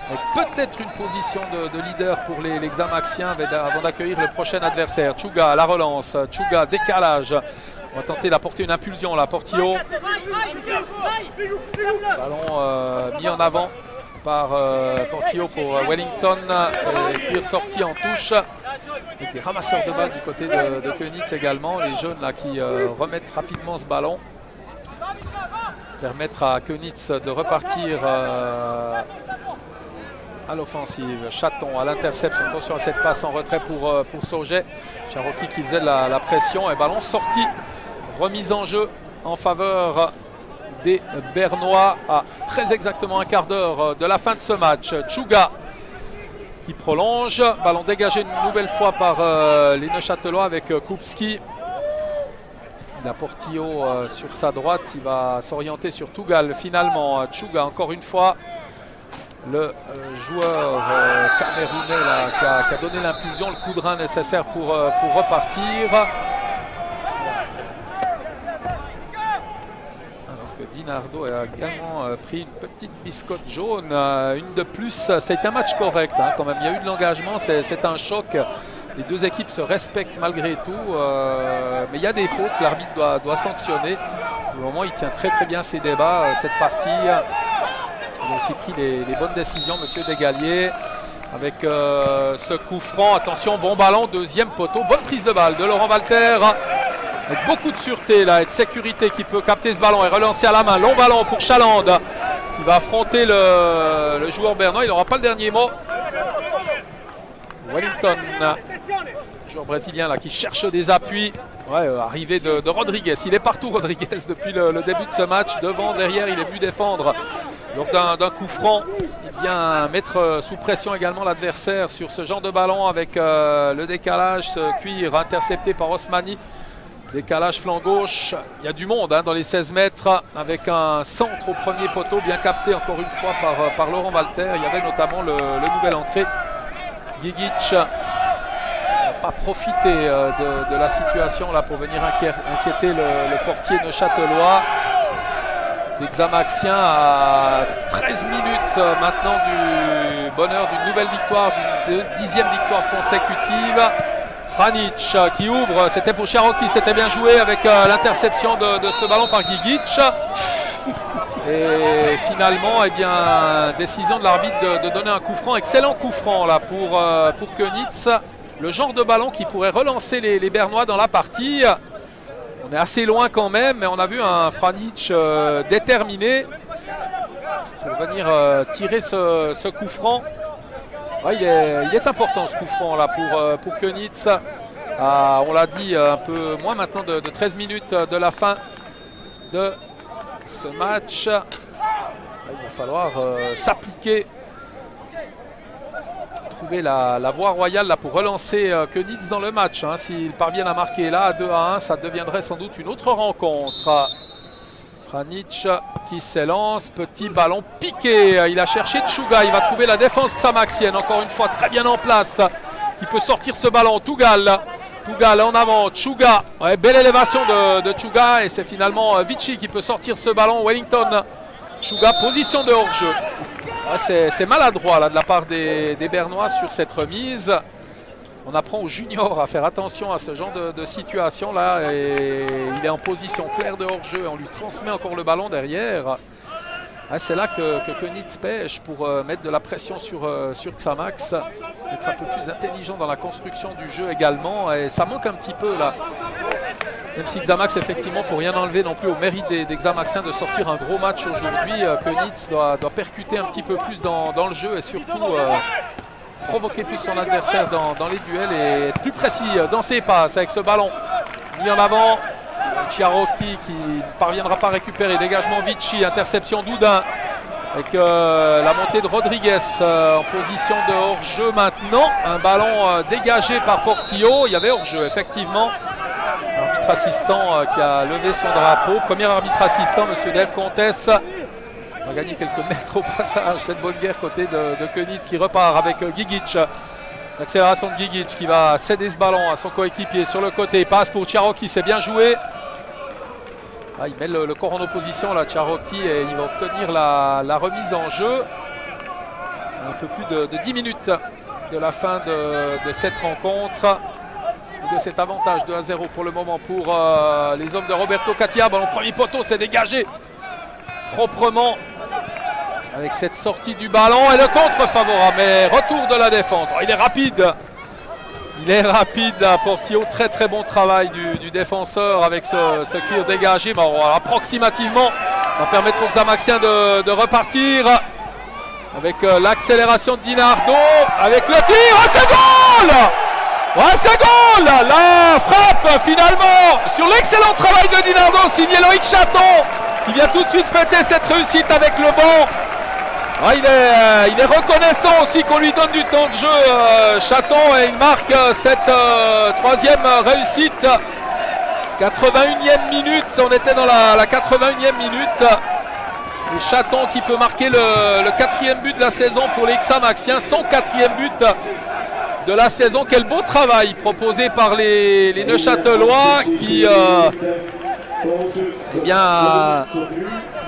Avec peut-être une position de leader pour les Xamaxiens avant d'accueillir le prochain adversaire. Tchouga à la relance, Tchouga décalage. On va tenter d'apporter une impulsion là, Portillo. Ballon mis en avant par Portillo pour Wellington. Et cuir sorti en touche. Avec des ramasseurs de balles du côté de Könitz également. Les jeunes là qui remettent rapidement ce ballon. permettre à Könitz de repartir à l'offensive. Chaton à l'interception. Attention à cette passe en retrait pour Sauget. Cherokee qui faisait la pression. Et ballon sorti. Remise en jeu en faveur des Bernois à très exactement un quart d'heure de la fin de ce match. Tchouga qui prolonge. Ballon dégagé une nouvelle fois par les Neuchâtelois avec Kupski. Il a Portillo sur sa droite. Il va s'orienter sur Tougal finalement. Tchouga encore une fois. Le joueur camerounais là, qui a donné l'impulsion, le coup de rein nécessaire pour repartir. Dinardo a également pris une petite biscotte jaune, une de plus. Ça a été un match correct hein, quand même. Il y a eu de l'engagement, c'est un choc. Les deux équipes se respectent malgré tout, mais il y a des fautes que l'arbitre doit sanctionner. Pour le moment, il tient très bien ses débats, cette partie. Il a aussi pris les bonnes décisions, monsieur Desgalliers, avec ce coup franc. Attention, bon ballon, deuxième poteau, bonne prise de balle de Laurent Walter. Avec beaucoup de sûreté là, et de sécurité qui peut capter ce ballon et relancer à la main. Long ballon pour Chalande qui va affronter le joueur bernois. Il n'aura pas le dernier mot. Wellington, joueur brésilien là, qui cherche des appuis. Ouais, arrivée de Rodriguez. Il est partout Rodriguez depuis le début de ce match. Devant, derrière, il est venu défendre. Lors d'un coup franc, il vient mettre sous pression également l'adversaire sur ce genre de ballon avec le décalage, ce cuir intercepté par Osmani. Décalage flanc gauche, il y a du monde hein, dans les 16 mètres avec un centre au premier poteau bien capté encore une fois par Laurent Walter. Il y avait notamment le nouvel entrée. Gigic n'a pas profité de la situation là pour venir inquiéter le portier neuchâtelois. Des Xamaxiens à 13 minutes maintenant du bonheur d'une nouvelle victoire, d'une 10e victoire consécutive. Franic qui ouvre, c'était pour Cherokee, c'était bien joué avec l'interception de ce ballon par Gigic. Et finalement, eh bien, décision de l'arbitre de donner un coup franc, excellent coup franc là pour Könitz. Le genre de ballon qui pourrait relancer les Bernois dans la partie. On est assez loin quand même, mais on a vu un Franic déterminé pour venir tirer ce coup franc. Ouais, il est important ce coup franc là pour Könitz. On l'a dit, un peu moins maintenant de 13 minutes de la fin de ce match. Il va falloir s'appliquer, trouver la voie royale là, pour relancer Könitz dans le match. Hein. S'ils parviennent à marquer là à 2-1, ça deviendrait sans doute une autre rencontre. Franic qui s'élance, petit ballon piqué, il a cherché Tchouga, il va trouver la défense xamaxienne, encore une fois très bien en place, qui peut sortir ce ballon. Tougal en avant, Tchouga, ouais, belle élévation de Tchouga et c'est finalement Vichy qui peut sortir ce ballon. Wellington, Tchouga, position de hors-jeu. Ouais, c'est maladroit là, de la part des Bernois sur cette remise. On apprend aux juniors à faire attention à ce genre de situation là et il est en position claire de hors-jeu et on lui transmet encore le ballon derrière. Ah, c'est là que Könitz pêche pour mettre de la pression sur Xamax, être un peu plus intelligent dans la construction du jeu également et ça manque un petit peu là. Même si Xamax effectivement, il ne faut rien enlever non plus au mérite des Xamaxiens de sortir un gros match aujourd'hui, Könitz doit percuter un petit peu plus dans le jeu et surtout provoquer plus son adversaire dans les duels et être plus précis dans ses passes avec ce ballon mis en avant. Cherokee qui ne parviendra pas à récupérer, dégagement Vichy, interception d'Oudin avec la montée de Rodriguez en position de hors-jeu maintenant. Un ballon dégagé par Portillo, il y avait hors-jeu effectivement. Arbitre assistant qui a levé son drapeau, premier arbitre assistant, monsieur Dave Comtesse. On va gagner quelques mètres au passage, cette bonne guerre côté de Könitz qui repart avec Gigic. L'accélération de Gigic qui va céder ce ballon à son coéquipier sur le côté. Passe pour Cherokee, c'est bien joué. Ah, il met le corps en opposition là, Cherokee, et il va obtenir la remise en jeu. Un peu plus de 10 minutes de la fin de cette rencontre. Et de cet avantage 2-0 pour le moment pour les hommes de Roberto Katia. Ballon premier poteau, c'est dégagé proprement avec cette sortie du ballon et le contre favorable, mais retour de la défense. Oh, il est rapide Portillo, très bon travail du défenseur avec ce cuir dégagé. Bon, approximativement va permettre aux Xamaxiens de repartir avec l'accélération de Dinardo, avec le tir, oh, c'est goal! Ouais, c'est goal! La frappe finalement sur l'excellent travail de Dinardo, signé Loïc Chaton, qui vient tout de suite fêter cette réussite avec le banc. Ouais, il est reconnaissant aussi qu'on lui donne du temps de jeu, Chaton, et il marque cette troisième réussite. 81e minute, on était dans la 81e minute. Et Chaton qui peut marquer le quatrième but de la saison pour les Xamaxiens, son quatrième but de la saison. Quel beau travail proposé par les Neuchâtelois qui eh bien,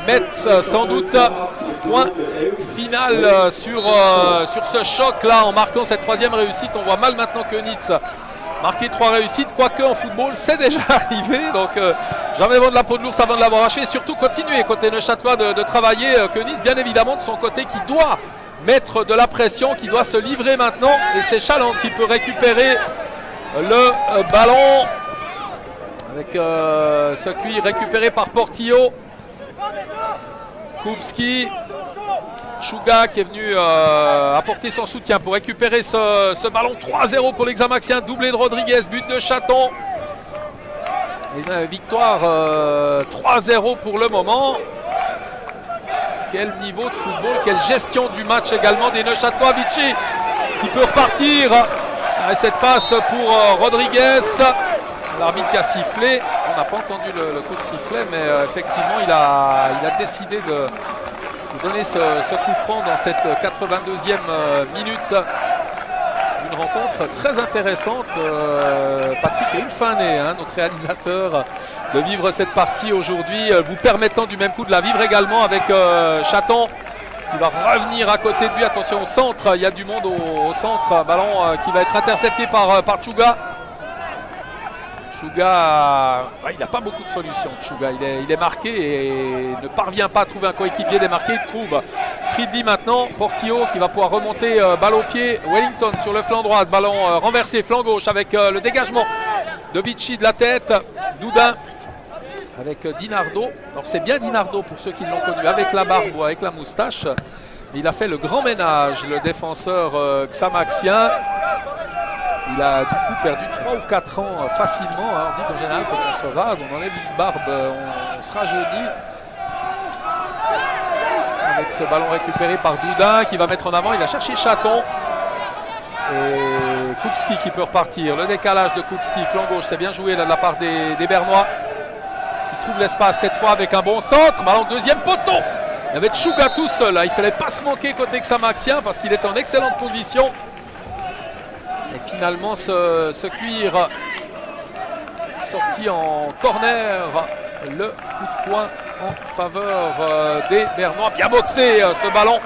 mettent sans doute point final sur ce choc là en marquant cette troisième réussite. On voit mal maintenant que Nitz marquer 3 réussites, quoique en football c'est déjà arrivé, donc jamais vendre la peau de l'ours avant de l'avoir achevé, et surtout continuer côté Neuchâtelois de travailler Koenitz, bien évidemment de son côté, qui doit mettre de la pression, qui doit se livrer maintenant, et c'est Chalande qui peut récupérer le ballon avec ce cuir récupéré par Portillo. Kupski, Chouga qui est venu apporter son soutien pour récupérer ce ballon. 3-0 pour les Xamaxiens, doublé de Rodriguez, but de Chaton. Et une victoire 3-0 pour le moment. Quel niveau de football, quelle gestion du match également des Neuchâtelois. Vichy qui peut repartir. Et cette passe pour Rodriguez. L'arbitre qui a sifflé. On n'a pas entendu le coup de sifflet, mais effectivement il a décidé de donner ce coup franc dans cette 82e minute d'une rencontre très intéressante. Patrick est une fin année, notre réalisateur, de vivre cette partie aujourd'hui, vous permettant du même coup de la vivre également avec Chaton qui va revenir à côté de lui. Attention au centre, il y a du monde au centre. Ballon qui va être intercepté par Chouga. Chouga, il n'a pas beaucoup de solutions. Chouga, il est marqué et ne parvient pas à trouver un coéquipier démarqué. Il trouve Fridley maintenant. Portillo qui va pouvoir remonter balle au pied. Wellington sur le flanc droit. Ballon renversé, flanc gauche avec le dégagement de Vichy de la tête. Doudin avec Dinardo. Alors c'est bien Dinardo pour ceux qui l'ont connu avec la barbe ou avec la moustache. Mais il a fait le grand ménage, le défenseur xamaxien. Il a du coup perdu 3 ou 4 ans facilement. On dit qu'en général, quand on se rase, on enlève une barbe, on se rajeunit. Avec ce ballon récupéré par Doudin qui va mettre en avant. Il a cherché Chaton. Et Kupski qui peut repartir. Le décalage de Kupski, flanc gauche, c'est bien joué là, de la part des Bernois. Qui trouve l'espace cette fois avec un bon centre. Ballon deuxième poteau. Il y avait Chouga tout seul. Là. Il ne fallait pas se manquer côté Xamaxien parce qu'il est en excellente position. Et finalement ce cuir sorti en corner, le coup de poing en faveur des Bernois. Bien boxé ce ballon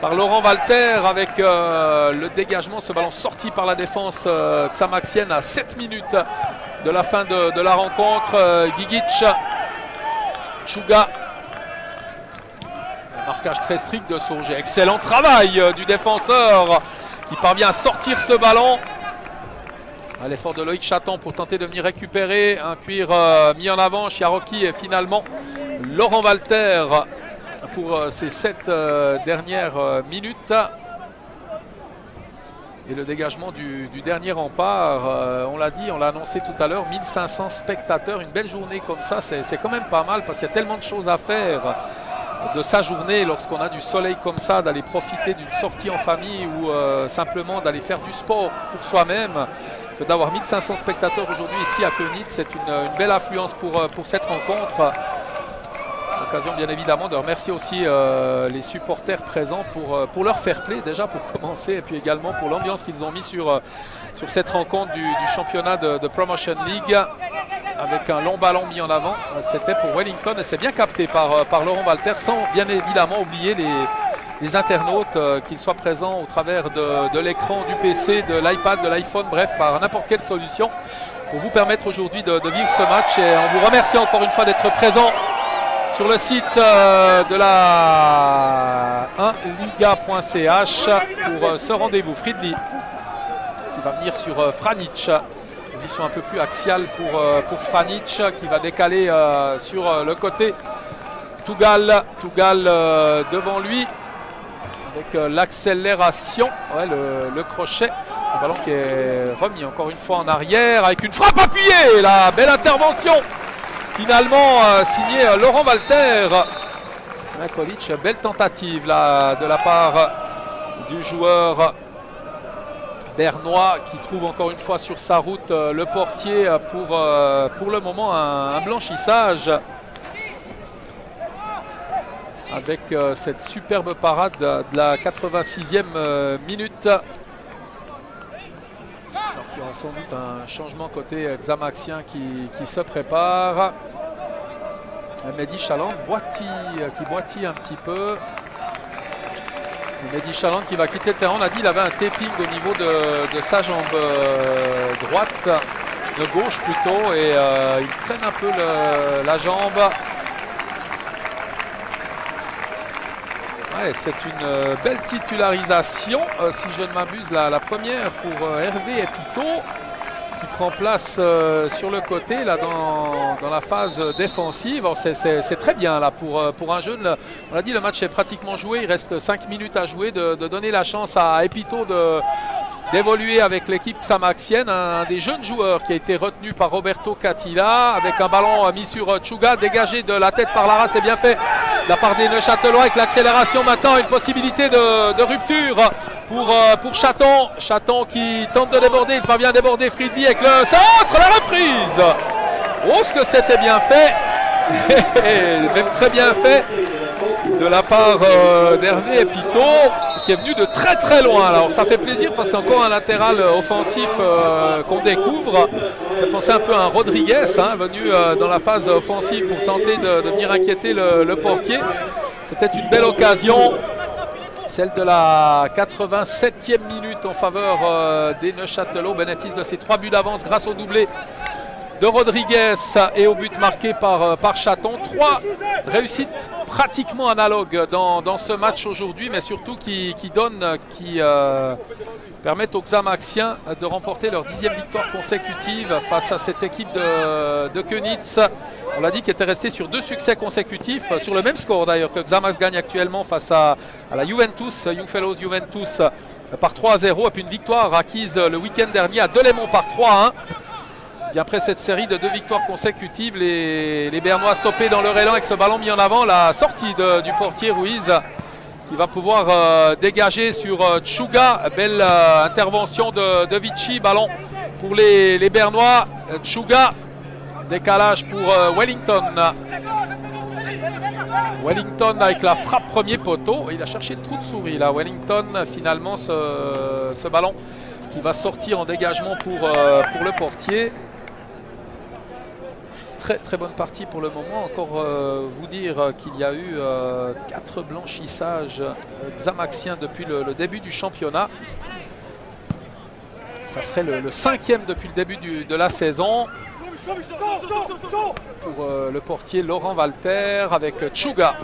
par Laurent Walter avec le dégagement, ce ballon sorti par la défense xamaxienne à 7 minutes de la fin de la rencontre. Gigic, Chouga, un marquage très strict de Sauger. Excellent travail du défenseur qui parvient à sortir ce ballon. À l'effort de Loïc Chaton pour tenter de venir récupérer un cuir mis en avant. Chiaroki et finalement Laurent Walter pour ces 7 dernières minutes. Et le dégagement du dernier rempart, on l'a dit, on l'a annoncé tout à l'heure, 1500 spectateurs, une belle journée comme ça, c'est quand même pas mal parce qu'il y a tellement de choses à faire de sa journée lorsqu'on a du soleil comme ça, d'aller profiter d'une sortie en famille ou simplement d'aller faire du sport pour soi-même, que d'avoir 1500 spectateurs aujourd'hui ici à Koenitz. C'est une belle affluence pour cette rencontre. L'occasion bien évidemment de remercier aussi les supporters présents pour leur fair play déjà pour commencer, et puis également pour l'ambiance qu'ils ont mis sur cette rencontre du championnat de Promotion League. Avec un long ballon mis en avant, c'était pour Wellington et c'est bien capté par Laurent Walter, sans bien évidemment oublier les internautes, qu'ils soient présents au travers de l'écran du PC, de l'iPad, de l'iPhone, bref, par n'importe quelle solution pour vous permettre aujourd'hui de vivre ce match. Et on vous remercie encore une fois d'être présent sur le site de la 1liga.ch pour ce rendez-vous. Fridley qui va venir sur Franic. Position un peu plus axiale pour Franic qui va décaler sur le côté Tougal devant lui avec l'accélération, ouais, le crochet, le ballon qui est remis encore une fois en arrière avec une frappe appuyée, la belle intervention finalement signée Laurent Walter. Kolic, belle tentative là, de la part du joueur bernois qui trouve encore une fois sur sa route le portier pour le moment un blanchissage avec cette superbe parade de la 86e minute. Alors qu'il y aura sans doute un changement côté Xamaxien qui se prépare. Mehdi Chaland qui boitille un petit peu. Mehdi Chaland qui va quitter le terrain. On a dit qu'il avait un taping au niveau de sa jambe droite, de gauche plutôt, et il traîne un peu la jambe. Ouais, c'est une belle titularisation, si je ne m'abuse, la première pour Hervé Epito, qui prend place sur le côté là, dans la phase défensive. C'est très bien là, pour un jeune. On l'a dit, le match est pratiquement joué, il reste 5 minutes à jouer, de donner la chance à Epito d'évoluer avec l'équipe xamaxienne, un des jeunes joueurs qui a été retenu par Roberto Catilla, avec un ballon mis sur Tchouga, dégagé de la tête par Lara, c'est bien fait de la part des Neuchâtelois avec l'accélération maintenant, une possibilité de rupture pour Chaton. Chaton qui tente de déborder, il parvient à déborder Friedli avec le centre, la reprise. Oh, ce que c'était bien fait, même très bien fait de la part d'Hervé Epito, qui est venu de très très loin. Alors ça fait plaisir parce que c'est encore un latéral offensif qu'on découvre. Ça fait penser un peu à un Rodriguez, venu dans la phase offensive pour tenter de venir inquiéter le portier. C'était une belle occasion, celle de la 87e minute en faveur des Neuchâtelois, au bénéfice de ces 3 buts d'avance grâce au doublé de Rodriguez et au but marqué par Chaton. 3 réussites pratiquement analogues dans ce match aujourd'hui, mais surtout qui permettent aux Xamaxiens de remporter leur 10e victoire consécutive face à cette équipe de Könitz. On l'a dit, qui était resté sur 2 succès consécutifs, sur le même score d'ailleurs que Xamax gagne actuellement face à la Juventus, Youngfellows Juventus par 3-0, et puis une victoire acquise le week-end dernier à Delémont par 3-1. Et après cette série de 2 victoires consécutives, les Bernois stoppés dans leur élan avec ce ballon mis en avant, la sortie du portier Ruiz qui va pouvoir dégager sur Tchouga. Belle intervention de Vichy, ballon pour les Bernois. Tchouga, décalage pour Wellington. Wellington avec la frappe premier poteau. Il a cherché le trou de souris là. Wellington, finalement, ce ballon qui va sortir en dégagement pour le portier. Très très bonne partie pour le moment. Encore vous dire qu'il y a eu 4 blanchissages xamaxiens depuis le début du championnat. Ça serait le 5e depuis le début de la saison. Pour le portier Laurent Walter avec Tchouga.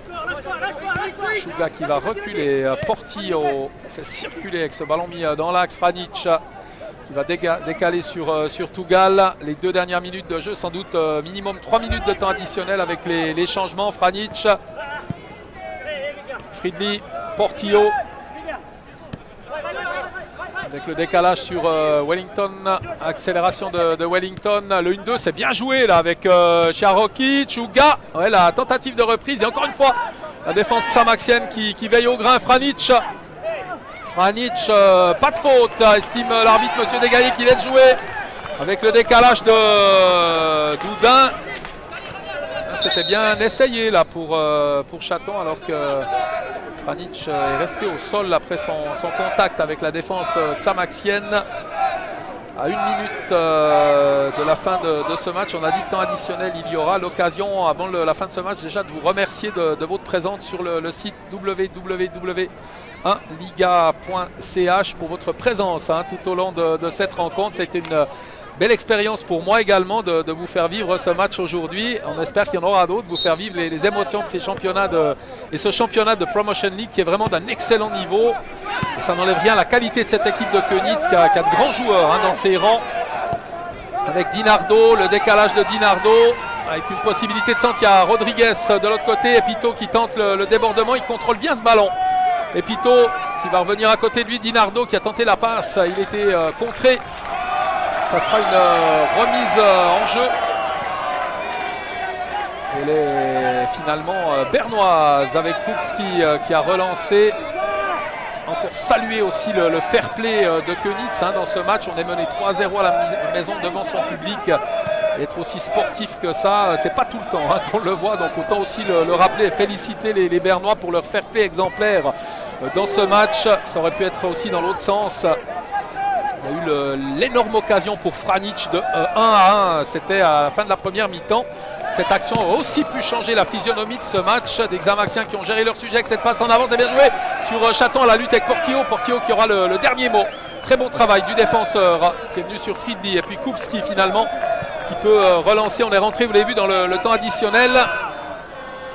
Tchouga qui va reculer. Portillo fait circuler avec ce ballon mis dans l'axe. Franic qui va décaler sur Tougal. Les 2 dernières minutes de jeu, sans doute minimum 3 minutes de temps additionnel avec les changements. Franic, Friedli, Portillo. Avec le décalage sur Wellington, accélération de Wellington. Le 1-2, c'est bien joué là avec Cherokee, Tchouga. Ouais, la tentative de reprise. Et encore une fois, la défense xamaxienne qui veille au grain. Franic, pas de faute, estime l'arbitre Monsieur Desgaillés qui laisse jouer avec le décalage de Doudin. C'était bien essayé là pour Chaton, alors que Franic est resté au sol après son contact avec la défense xamaxienne. À 1 minute de la fin de ce match, on a dit temps additionnel, il y aura l'occasion avant la fin de ce match déjà de vous remercier de votre présence sur le site www.liga.ch pour votre présence tout au long de cette rencontre. C'était une belle expérience pour moi également de vous faire vivre ce match aujourd'hui. On espère qu'il y en aura d'autres, vous faire vivre les émotions de ces championnats et ce championnat de Promotion League qui est vraiment d'un excellent niveau. Et ça n'enlève rien à la qualité de cette équipe de Könitz qui a de grands joueurs dans ses rangs. Avec Dinardo, le décalage de Dinardo. avec une possibilité de centre. Il y a Rodriguez de l'autre côté et Pito qui tente le débordement. Il contrôle bien ce ballon. Et Pito qui va revenir à côté de lui. Dinardo qui a tenté la passe. Il était contré. Ça sera une remise en jeu. Elle est finalement bernoise avec Kupski qui a relancé. Encore saluer aussi le fair play de Könitz dans ce match. On est mené 3-0 à la maison devant son public. Et être aussi sportif que ça, c'est pas tout le temps qu'on le voit. Donc autant aussi le rappeler et féliciter les Bernois pour leur fair play exemplaire dans ce match. Ça aurait pu être aussi dans l'autre sens. Il y a eu l'énorme occasion pour Franic de 1-1. C'était à la fin de la première mi-temps. Cette action a aussi pu changer la physionomie de ce match. Des Xamaxiens qui ont géré leur sujet avec cette passe en avant. C'est bien joué sur Chaton à la lutte avec Portillo. Portillo qui aura le dernier mot. Très bon travail du défenseur qui est venu sur Fridli. Et puis Kupski finalement qui peut relancer. On est rentré, vous l'avez vu, dans le temps additionnel.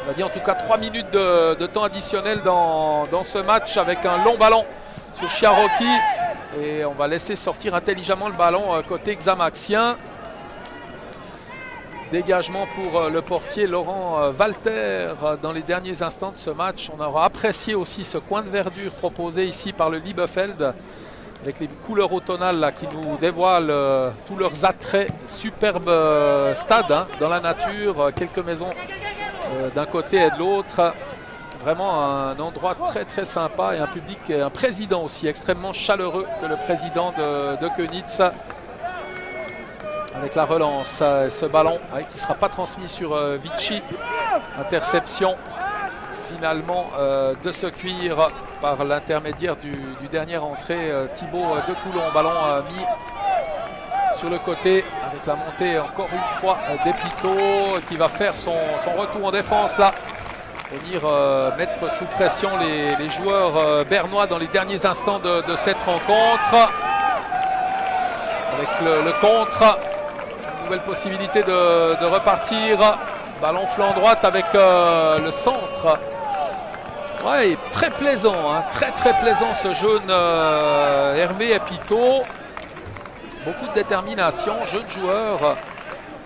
On va dire en tout cas 3 minutes de temps additionnel dans ce match avec un long ballon sur Chiaroki. Et on va laisser sortir intelligemment le ballon côté Xamaxien. Dégagement pour le portier Laurent Walter dans les derniers instants de ce match. On aura apprécié aussi ce coin de verdure proposé ici par le Liebefeld avec les couleurs automnales là, qui nous dévoilent tous leurs attraits. Superbe stade dans la nature, quelques maisons d'un côté et de l'autre. Vraiment un endroit très très sympa et un public, un président aussi extrêmement chaleureux que le président de Könitz. Avec la relance, ce ballon qui ne sera pas transmis sur Vichy. Interception finalement de ce cuir par l'intermédiaire du dernier entrée Thibaut de Coulon. Ballon mis sur le côté avec la montée encore une fois d'Epito qui va faire son retour en défense là. Venir mettre sous pression les joueurs bernois dans les derniers instants de cette rencontre. Avec le contre. Nouvelle possibilité de repartir. Ballon flanc droite avec le centre. Ouais, très plaisant, très très plaisant ce jeune Hervé Epito. Beaucoup de détermination, jeune joueur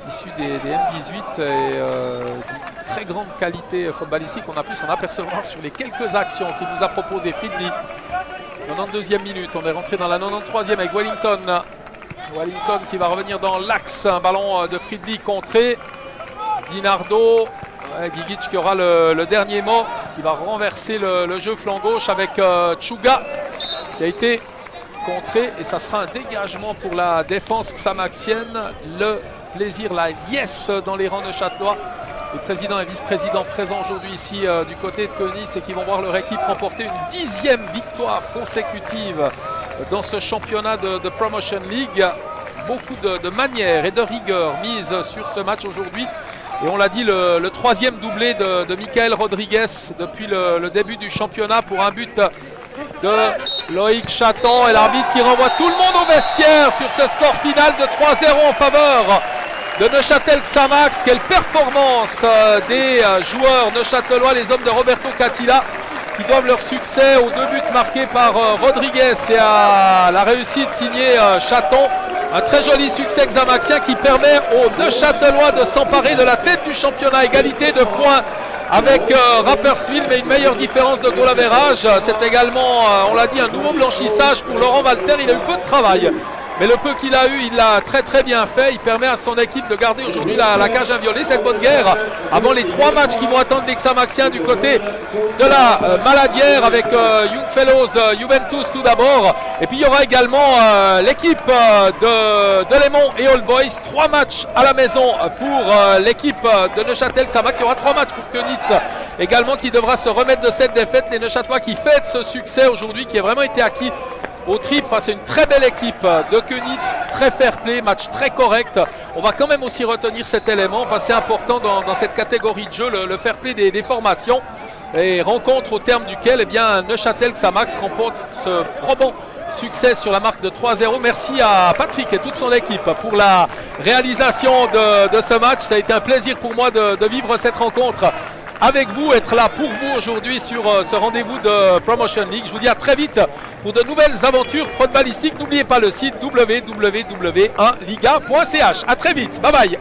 issu des M18 et d'une très grande qualité footballistique. On a pu s'en apercevoir sur les quelques actions qu'il nous a proposées Fridli. 92e minute, on est rentré dans la 93e avec Wellington. Wellington qui va revenir dans l'axe, un ballon de Fridli contré. Dinardo, Gigic qui aura le dernier mot, qui va renverser le jeu flanc gauche avec Tchouga qui a été contré. Et ça sera un dégagement pour la défense xamaxienne. Le plaisir, la liesse dans les rangs de Châtelois. Les présidents et vice-présidents présents aujourd'hui ici du côté de Könitz et qui vont voir leur équipe remporter une 10e victoire consécutive dans ce championnat de Promotion League. Beaucoup de manières et de rigueur mises sur ce match aujourd'hui. Et on l'a dit, le troisième doublé de Michael Rodriguez depuis le début du championnat pour un but de Loïc Chaton. Et l'arbitre qui renvoie tout le monde au vestiaire sur ce score final de 3-0 en faveur de Neuchâtel Xamax. Quelle performance des joueurs neuchâtelois, les hommes de Roberto Catilla, qui doivent leur succès aux 2 buts marqués par Rodriguez et à la réussite signée Chaton. Un très joli succès xamaxien qui permet aux Neuchâtelois de s'emparer de la tête du championnat. Égalité de points avec Rapperswil, mais une meilleure différence de goal average. C'est également, on l'a dit, un nouveau blanchissage pour Laurent Walter. Il a eu peu de travail, mais le peu qu'il a eu, il l'a très très bien fait. Il permet à son équipe de garder aujourd'hui la cage inviolée. Cette bonne guerre avant les 3 matchs qui vont attendre les Xamaxiens du côté de la Maladière avec Young Fellows Juventus tout d'abord. Et puis il y aura également l'équipe de Lémont et All Boys. 3 matchs à la maison pour l'équipe de Neuchâtel Xamax. Il y aura 3 matchs pour Könitz également qui devra se remettre de cette défaite. Les Neuchâtelois qui fêtent ce succès aujourd'hui qui a vraiment été acquis au trip face à une très belle équipe de Könitz, très fair play, match très correct. On va quand même aussi retenir cet élément, parce que c'est important dans cette catégorie de jeu, le fair play des formations. Et rencontre au terme duquel Neuchâtel Xamax remporte ce probant succès sur la marque de 3-0. Merci à Patrick et toute son équipe pour la réalisation de ce match. Ça a été un plaisir pour moi de vivre cette rencontre avec vous, être là pour vous aujourd'hui sur ce rendez-vous de Promotion League. Je vous dis à très vite pour de nouvelles aventures footballistiques. N'oubliez pas le site www.liga.ch. À très vite, bye bye.